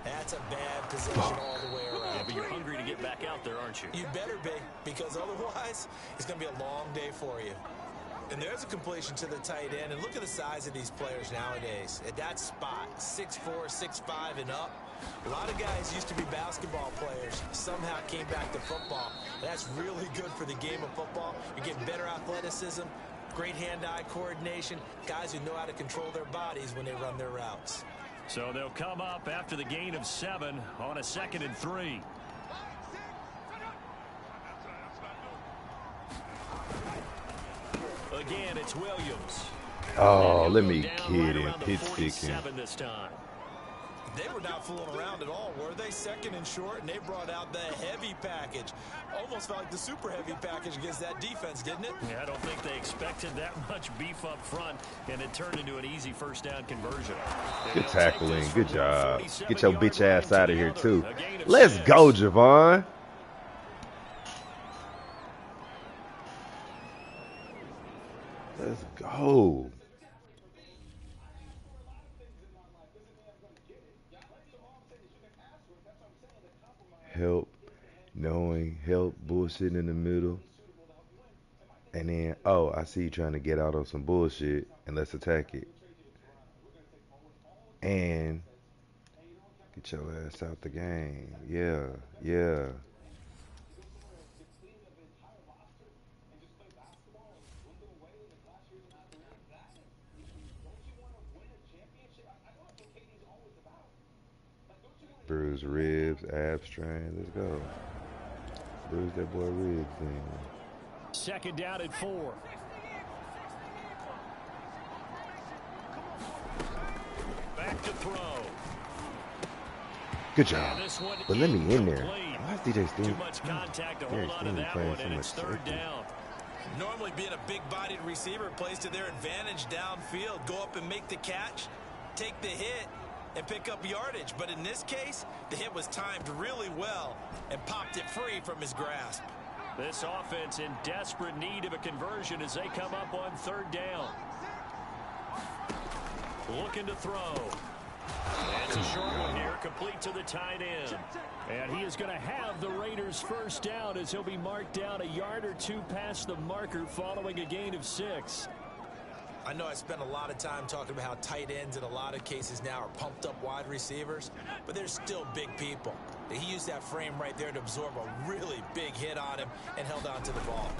that's a bad possession all the way around. Yeah, but you're hungry to get back out there, aren't you? You better be, because otherwise, it's going to be a long day for you. And there's a completion to the tight end, and look at the size of these players nowadays. At that spot, 6'4", 6'5", and up. A lot of guys used to be basketball players, somehow came back to football. That's really good for the game of football. You're getting better athleticism, great hand-eye coordination, guys who know how to control their bodies when they run their routes. So they'll come up after the gain of 7 on a 2nd and 3. Again, it's Williams. Oh, let me kid him. Pitch sticking. This time. They were not fooling around at all, were they? 2nd and short, and they brought out the heavy package. Almost felt like the super heavy package against that defense, didn't it? Yeah, I don't think they expected that much beef up front, and it turned into an easy 1st down conversion. Good tackling. Good job. Get your bitch ass out of here, too. Let's go, Javon. Let's go. Help, knowing, help, bullshit in the middle. And then, oh, I see you trying to get out on some bullshit, and let's attack it. And get your ass out the game. Yeah, yeah. Bruise ribs, ab strain. Let's go. Bruise that boy ribs then. 2nd down and 4. Back to throw. Good job. But let me in there. Why is DJ Steen? Too much contact to hold on to that one, and it's 3rd down. Normally being a big-bodied receiver plays to their advantage downfield. Go up and make the catch, take the hit, and pick up yardage. But in this case, the hit was timed really well and popped it free from his grasp. This offense in desperate need of a conversion as they come up on 3rd down. Looking to throw. That's a short one here, complete to the tight end. And he is going to have the Raiders' 1st down as he'll be marked down a yard or 2 past the marker following a gain of 6. I know I spent a lot of time talking about how tight ends in a lot of cases now are pumped up wide receivers, but they're still big people. He used that frame right there to absorb a really big hit on him and held on to the ball.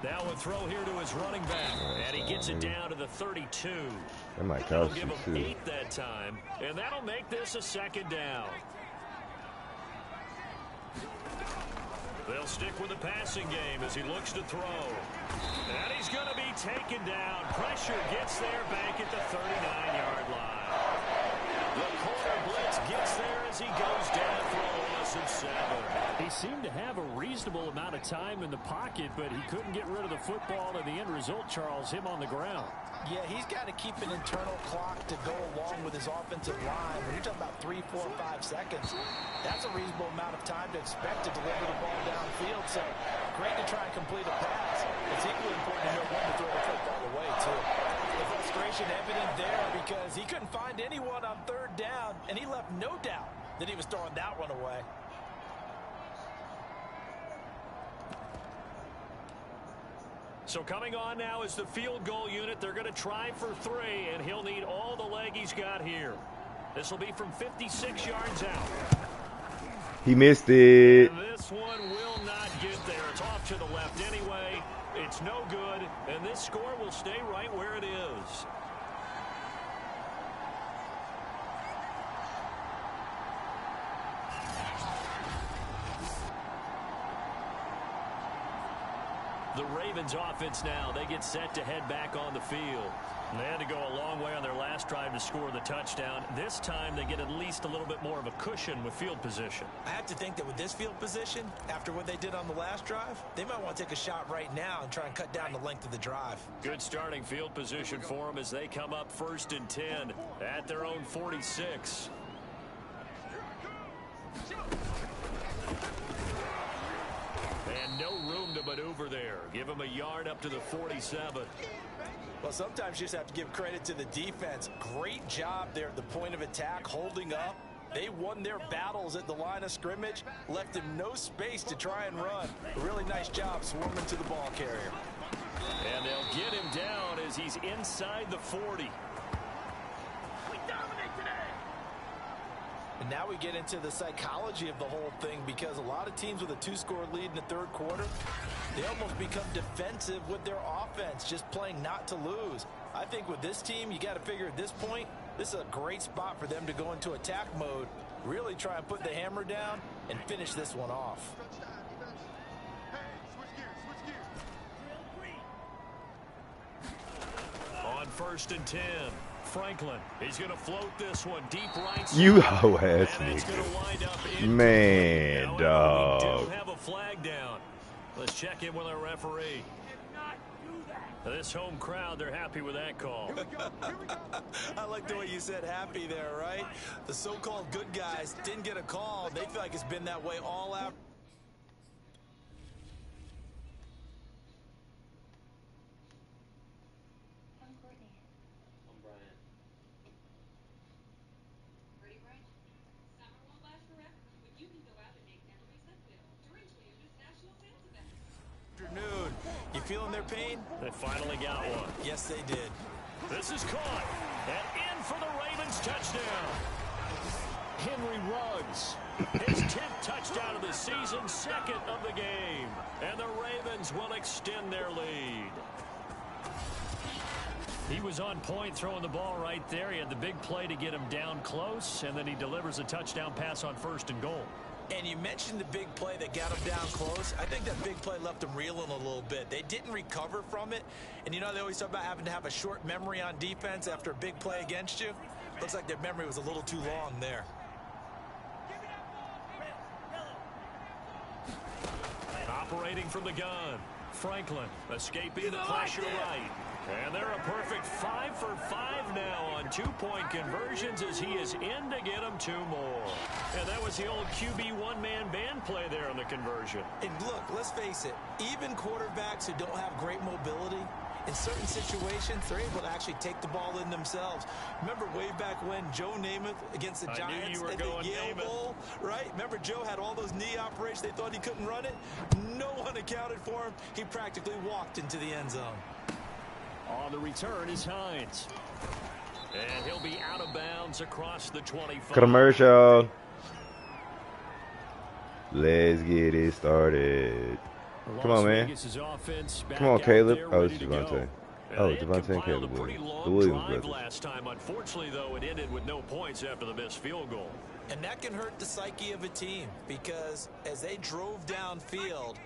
Now a throw here to his running back, and he gets it down to the 32. That might That'll cost give you, him too. 8 that time, and that'll make this a 2nd down. They'll stick with the passing game as he looks to throw. And he's going to be taken down. Pressure gets there back at the 39-yard line. The corner blitz gets there as he goes down for a loss of 7. He seemed to have a reasonable amount of time in the pocket, but he couldn't get rid of the football, and the end result, Charles, him on the ground. Yeah, he's got to keep an internal clock to go along with his offensive line. When you're talking about 3, 4, 5 seconds, that's a reasonable amount of time to expect to deliver the ball downfield. So great to try and complete a pass. It's equally important to know when to throw the football away, too. The frustration evident there because he couldn't find anyone on 3rd down, and he left no doubt that he was throwing that one away. So coming on now is the field goal unit. They're going to try for 3, and he'll need all the leg he's got here. This will be from 56 yards out. He missed it. And this one will not get there. It's off to the left anyway. It's no good, and this score will stay right where it is. The Ravens offense now, they get set to head back on the field. And they had to go a long way on their last drive to score the touchdown. This time they get at least a little bit more of a cushion with field position. I have to think that with this field position, after what they did on the last drive, they might want to take a shot right now and try and cut down the length of the drive. Good starting field position for them as they come up 1st and 10 at their own 46. And no room to maneuver there. Give them a yard up to the 47. Well, sometimes you just have to give credit to the defense. Great job there at the point of attack, holding up. They won their battles at the line of scrimmage, left him no space to try and run. A really nice job swarming to the ball carrier. And they'll get him down as he's inside the 40. And now we get into the psychology of the whole thing, because a lot of teams with a 2-score lead in the third quarter, they almost become defensive with their offense, just playing not to lose. I think with this team, you got to figure at this point, this is a great spot for them to go into attack mode, really try and put the hammer down and finish this one off. On 1st and 10. Franklin, he's going to float this one deep right side. You hoe ass nigga. Man, dog. We do have a flag down. Let's check in with our referee. This home crowd, they're happy with that call. I like the way you said happy there, right? The so-called good guys didn't get a call. They feel like it's been that way all out. You feeling their pain? They finally got one. Yes, they did. This is caught. And in for the Ravens touchdown. Henry Ruggs. His 10th touchdown of the season, 2nd of the game. And the Ravens will extend their lead. He was on point throwing the ball right there. He had the big play to get him down close, and then he delivers a touchdown pass on 1st and goal. And you mentioned the big play that got him down close. I think that big play left him reeling a little bit. They didn't recover from it. And you know, they always talk about having to have a short memory on defense after a big play against you. Looks like their memory was a little too long there. Operating from the gun. Franklin escaping the pressure right. And they're a perfect 5 for 5 now on 2-point conversions as he is in to get them 2 more. And that was the old QB one-man band play there on the conversion. And look, let's face it, even quarterbacks who don't have great mobility, in certain situations, they're able to actually take the ball in themselves. Remember way back when Joe Namath against the Giants at the Yale Bowl, right? Remember Joe had all those knee operations. They thought he couldn't run it. No one accounted for him. He practically walked into the end zone. On the return is Hines. And he'll be out of bounds across the 25. Commercial. Let's get it started. Come on, man. Come on, Caleb. Oh, it's Devontae. Oh, Devontae and Caleb Williams. The Williams brothers. Last time, unfortunately, though, it ended with no points after the missed field goal. And that can hurt the psyche of a team, because as they drove downfield,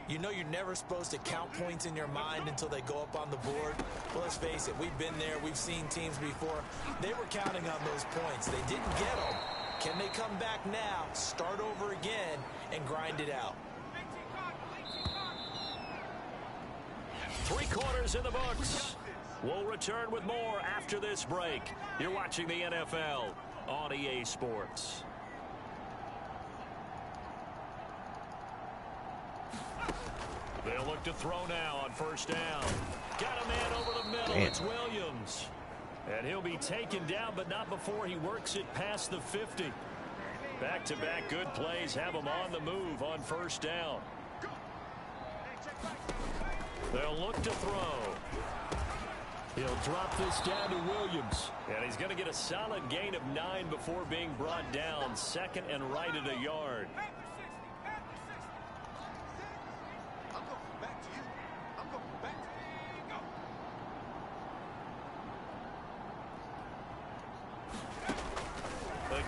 you know you're never supposed to count points in your mind until they go up on the board. Well, let's face it, we've been there. We've seen teams before. They were counting on those points. They didn't get them. Can they come back now, start over again, and grind it out? 3 quarters in the books. We'll return with more after this break. You're watching the NFL on EA Sports. They'll look to throw now on 1st down. Got a man over the middle. Damn. It's Williams. And he'll be taken down, but not before he works it past the 50. Back-to-back good plays have him on the move on 1st down. They'll look to throw. He'll drop this down to Williams. And he's going to get a solid gain of 9 before being brought down. 2nd and right at a yard.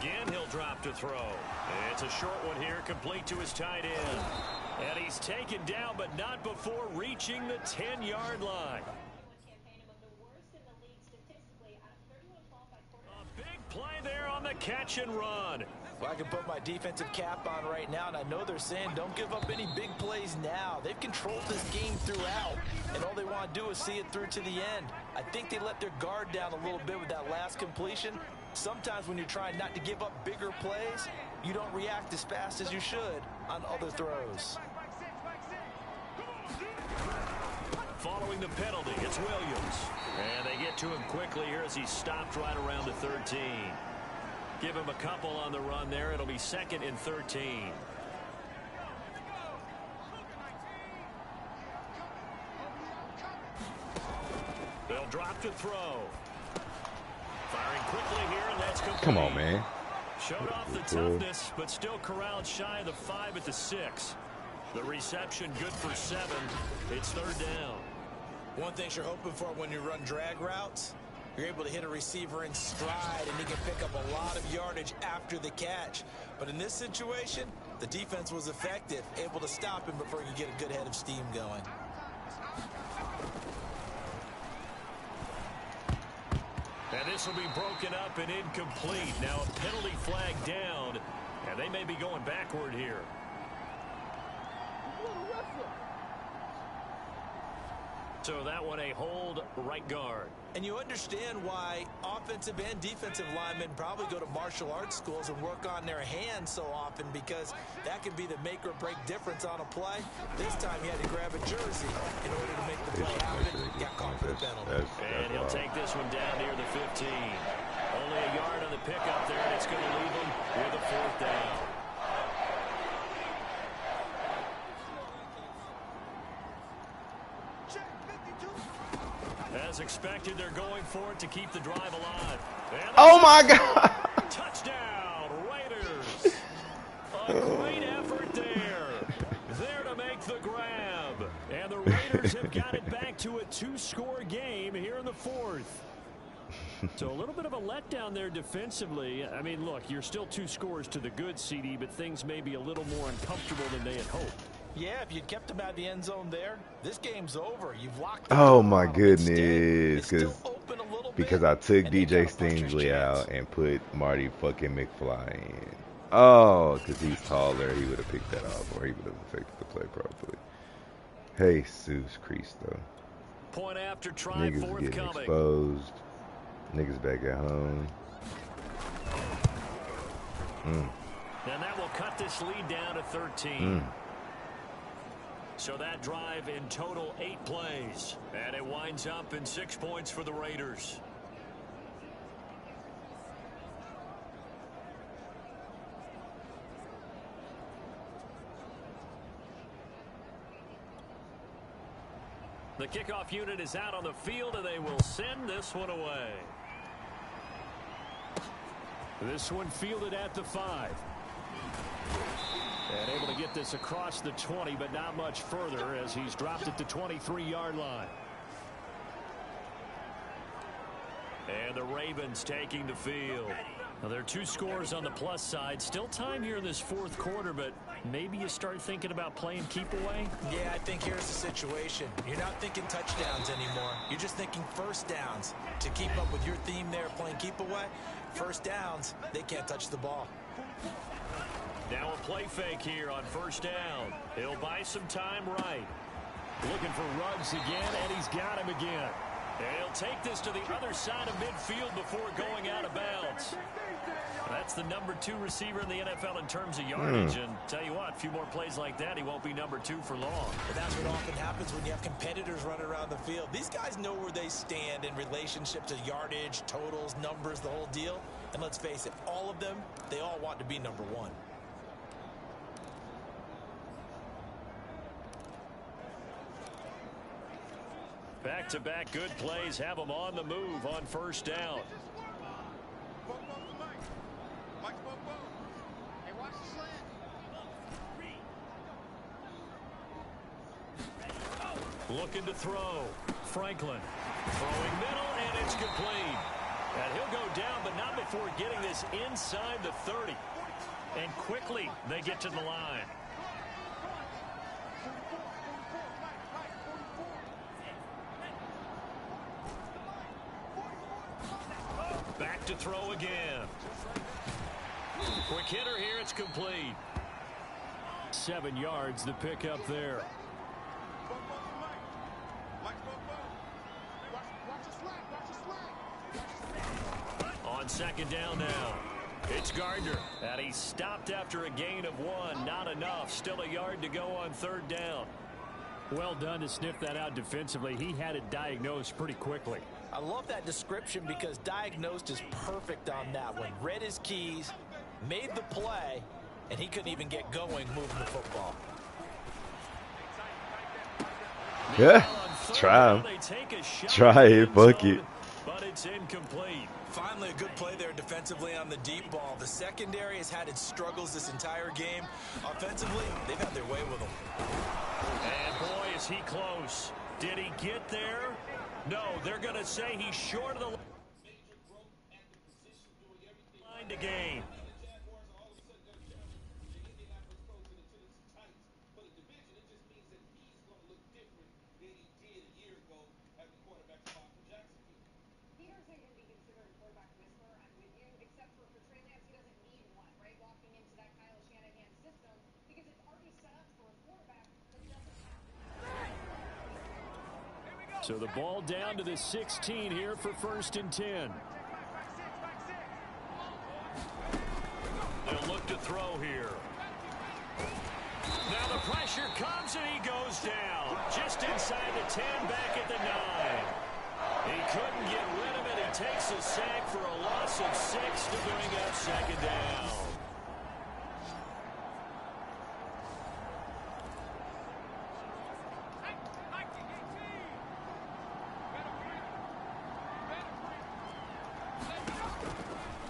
Again, he'll drop to throw. It's a short one here, complete to his tight end. And he's taken down, but not before reaching the 10-yard line. A big play there on the catch and run. Well, I can put my defensive cap on right now, and I know they're saying don't give up any big plays now. They've controlled this game throughout, and all they want to do is see it through to the end. I think they let their guard down a little bit with that last completion. Sometimes when you're trying not to give up bigger plays, you don't react as fast as you should on other throws. Following the penalty, it's Williams. And they get to him quickly here as he stopped right around the 13. Give him a couple on the run there. It'll be 2nd and 13. They'll drop to throw. Firing quickly here, and that's complete. Come on, man. Showed off the toughness, but still corralled shy of the 5 at the 6. The reception good for 7. It's 3rd down. One thing you're hoping for when you run drag routes, you're able to hit a receiver in stride, and he can pick up a lot of yardage after the catch. But in this situation, the defense was effective, able to stop him before he could get a good head of steam going. And this will be broken up and incomplete. Now a penalty flag down, and they may be going backward here. So that one a hold right guard. And you understand why offensive and defensive linemen probably go to martial arts schools and work on their hands so often, because that can be the make or break difference on a play. This time he had to grab a jersey in order to make the play happen. Got caught for the penalty. And he'll take this one down near the 15. Only a yard on the pickup there, and it's going to leave him with a 4th down. As expected, they're going for it to keep the drive alive. Oh, my God. Touchdown, Raiders. A great effort there. There to make the grab. And the Raiders have got it back to a 2-score game here in the 4th. So a little bit of a letdown there defensively. I mean, look, you're still 2 scores to the good, CD, but things may be a little more uncomfortable than they had hoped. Yeah, if you'd kept him out of the end zone there, this game's over. You've locked Oh, my goodness. Because I took DJ Stingley out and put Marty fucking McFly in. Oh, because he's taller. He would have picked that off, or he would have affected the play properly. Jesus Cristo. Point after try, Niggas getting exposed. Niggas back at home. And that will cut this lead down to 13. So that drive in total 8 plays. And it winds up in 6 points for the Raiders. The kickoff unit is out on the field, and they will send this one away. This one fielded at the 5. And able to get this across the 20, but not much further as he's dropped at the 23-yard line. And the Ravens taking the field. Now, there are 2 scores on the plus side. Still time here in this 4th quarter, but maybe you start thinking about playing keep away? Yeah, I think here's the situation. You're not thinking touchdowns anymore. You're just thinking first downs. To keep up with your theme there, playing keep away, first downs, they can't touch the ball. Now a play fake here on 1st down. He'll buy some time right. Looking for Ruggs again, and he's got him again. And he'll take this to the other side of midfield before going out of bounds. That's the number 2 receiver in the NFL in terms of yardage. And tell you what, a few more plays like that, he won't be number 2 for long. But that's what often happens when you have competitors running around the field. These guys know where they stand in relationship to yardage, totals, numbers, the whole deal. And let's face it, all of them, they all want to be number 1. Back-to-back good plays have them on the move on 1st down. Looking to throw. Franklin throwing middle, and it's complete. And he'll go down, but not before getting this inside the 30. And quickly, they get to the line. Back to throw again. Quick hitter here, it's complete. 7 yards, the pickup there. On second down now. It's Gardner, and he stopped after a gain of 1. Not enough. Still a yard to go on third down. Well done to sniff that out defensively. He had it diagnosed pretty quickly. I love that description because diagnosed is perfect on that one. Read his keys, made the play, and he couldn't even get going moving the football. Yeah, try him. Try it, fuck it. But it's incomplete. Finally, a good play there defensively on the deep ball. The secondary has had its struggles this entire game. Offensively, they've had their way with them. And boy, is he close. Did he get there? No, they're going to say he's short of the line to gain. So the ball down to the 16 here for 1st and 10. They'll look to throw here. Now the pressure comes and he goes down. Just inside the 10, back at the 9. He couldn't get rid of it. He takes a sack for a loss of 6 to bring up second down.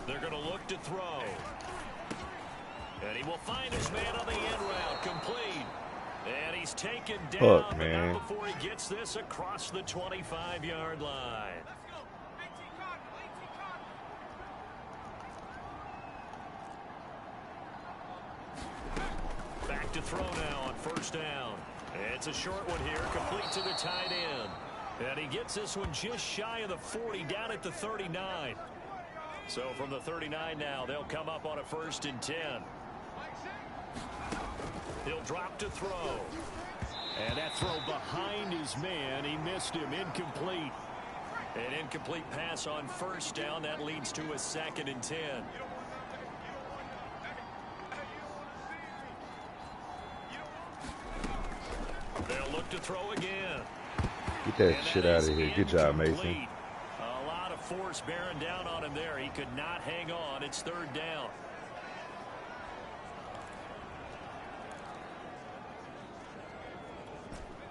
They're going to look to throw. And he will find his man on the end route. Complete. And he's taken down, but not before he gets this across the 25-yard line. Back to throw now on 1st down. It's a short one here, complete to the tight end. And he gets this one just shy of the 40, down at the 39. So from the 39 now, they'll come up on a 1st and 10. He'll drop to throw. And that throw behind his man. He missed him. Incomplete. An incomplete pass on 1st down. That leads to a 2nd and 10. They'll look to throw again. Get that shit out of here. Good job, Mason. A lot of force bearing down on him there. He could not hang on. It's 3rd down.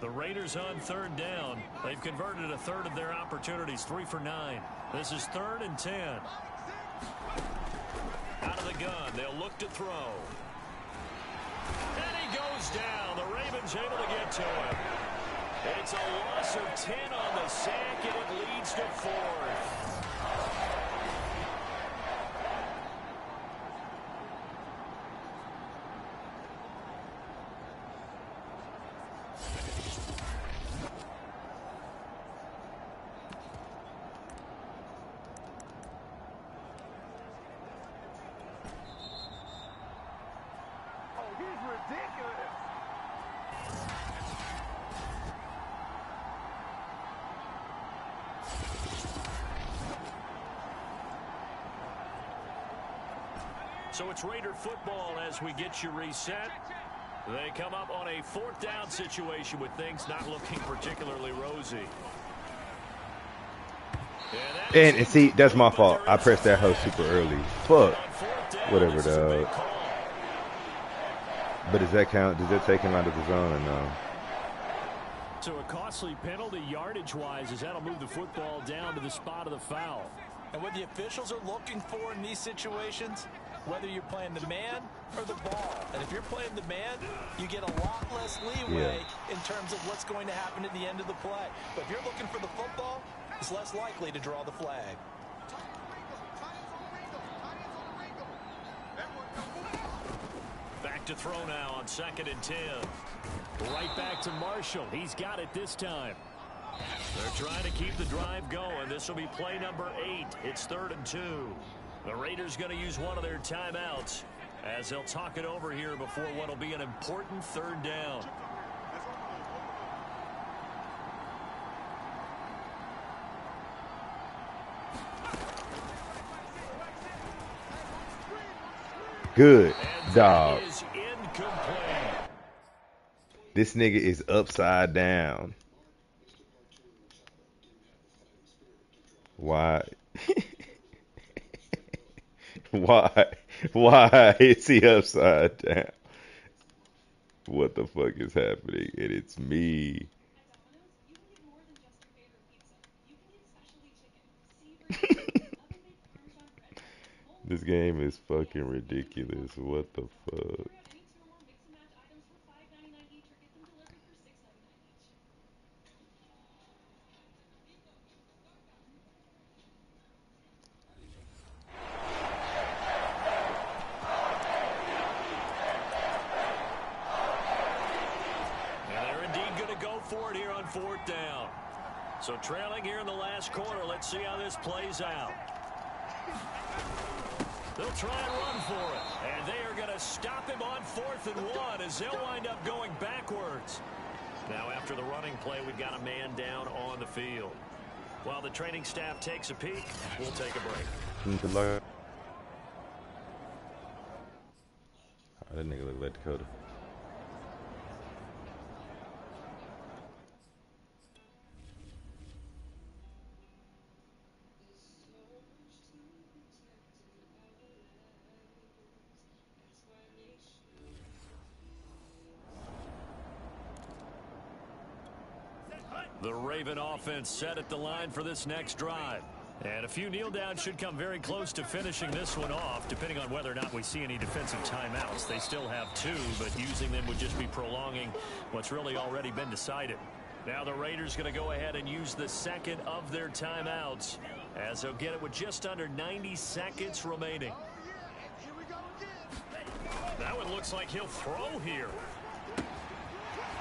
The Raiders on 3rd down. They've converted a third of their opportunities, 3 for 9. This is 3rd and 10. Out of the gun, they'll look to throw. And he goes down. The Ravens able to get to him. It's a loss of 10 on the sack, and it leads to 4th. So it's Raider football as we get you reset. They come up on a 4th down situation with things not looking particularly rosy. And see, that's my fault. I pressed that hoe super early. Fuck. Whatever, dog. But does that count? Does that take him out of the zone or no? So a costly penalty yardage-wise as that'll move the football down to the spot of the foul. And what the officials are looking for in these situations, whether you're playing the man or the ball. And if you're playing the man, you get a lot less leeway in terms of what's going to happen at the end of the play. But if you're looking for the football, it's less likely to draw the flag. Back to throw now on 2nd and 10. Right back to Marshall. He's got it this time. They're trying to keep the drive going. This will be play number 8. It's 3rd and 2. The Raiders going to use one of their timeouts as they'll talk it over here before what will be an important 3rd down. Good dog. This nigga is upside down. Why? Why is he upside down? What the fuck is happening? And it's me. This game is fucking ridiculous. What the fuck? For it here on 4th down. So trailing here in the last quarter. Let's see how this plays out. They'll try and run for it. And they are going to stop him on 4th and 1 as they'll wind up going backwards. Now after the running play, we've got a man down on the field. While the training staff takes a peek, we'll take a break. Good luck. Oh, that nigga look like Dakota. The Raven offense set at the line for this next drive. And a few kneel downs should come very close to finishing this one off, depending on whether or not we see any defensive timeouts. They still have 2, but using them would just be prolonging what's really already been decided. Now the Raiders going to go ahead and use the 2nd of their timeouts, as they'll get it with just under 90 seconds remaining. That one looks like he'll throw here.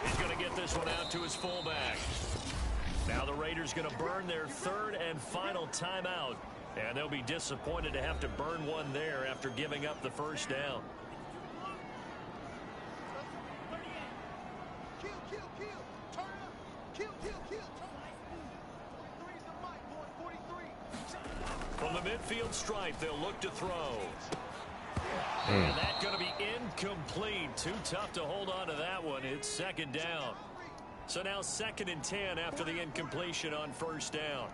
He's going to get this one out to his fullback. Now the Raiders going to burn their 3rd and final timeout, and they'll be disappointed to have to burn one there after giving up the 1st down. From the midfield stripe, they'll look to throw. And that's going to be incomplete. Too tough to hold on to that one. It's 2nd down. So now 2nd and 10 after the incompletion on 1st down.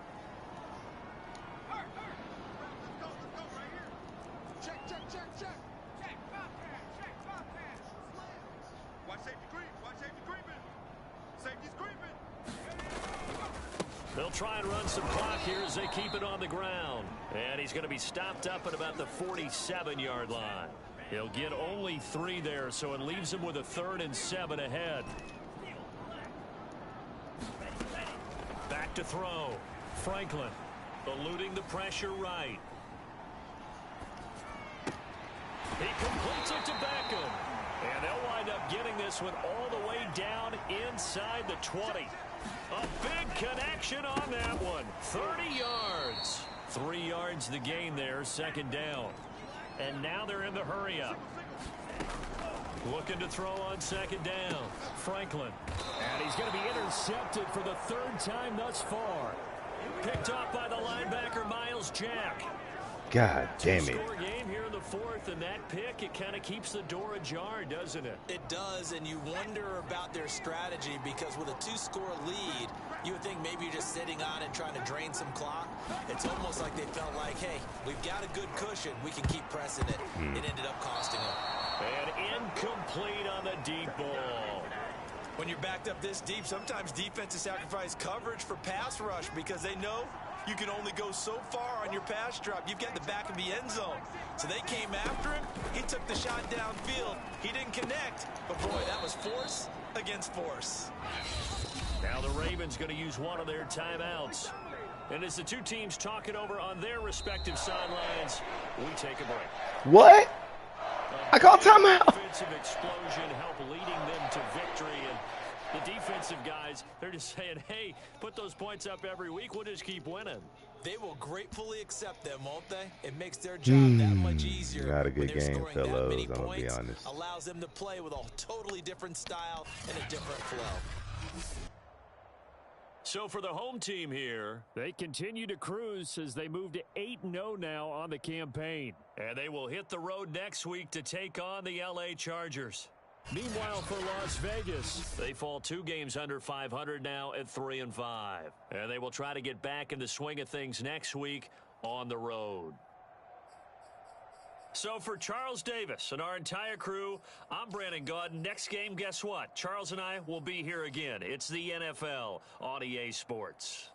They'll try and run some clock here as they keep it on the ground. And he's going to be stopped up at about the 47-yard line. He'll get only 3 there, so it leaves him with a 3rd and 7 ahead. Back to throw. Franklin eluding the pressure right. He completes it to Beckham. And they'll wind up getting this one all the way down inside the 20. A big connection on that one. 30 yards. 3 yards the gain there, 2nd down. And now they're in the hurry up. Looking to throw on 2nd down. Franklin. And he's going to be intercepted for the 3rd time thus far. Picked off by the linebacker, Miles Jack. God damn it. Two-score game here in the 4th, and that pick, it kind of keeps the door ajar, doesn't it? It does, and you wonder about their strategy because with a 2-score lead, you would think maybe you're just sitting on and trying to drain some clock. It's almost like they felt like, hey, we've got a good cushion. We can keep pressing it. It ended up costing them. And incomplete on the deep ball. When you're backed up this deep, sometimes defenses sacrifice coverage for pass rush because they know you can only go so far on your pass drop. You've got the back of the end zone. So they came after him. He took the shot downfield. He didn't connect. But, boy, that was force against force. Now the Ravens going to use one of their timeouts. And as the two teams talk it over on their respective sidelines, we take a break. What? I call timeout. Offensive explosion help leading them to victory, and the defensive guys, they're just saying, hey, put those points up every week, we'll just keep winning. They will gratefully accept them, won't they? It makes their job that much easier. Not a good when they're game, scoring that fellows. many I'm gonna be points, honest. allows them to play with a totally different style and a different flow. So for the home team here, they continue to cruise as they move to 8-0 now on the campaign. And they will hit the road next week to take on the LA Chargers. Meanwhile, for Las Vegas, they fall 2 games under 500 now at 3-5. And they will try to get back in the swing of things next week on the road. So for Charles Davis and our entire crew, I'm Brandon Gaudin. Next game, guess what? Charles and I will be here again. It's the NFL on EA Sports.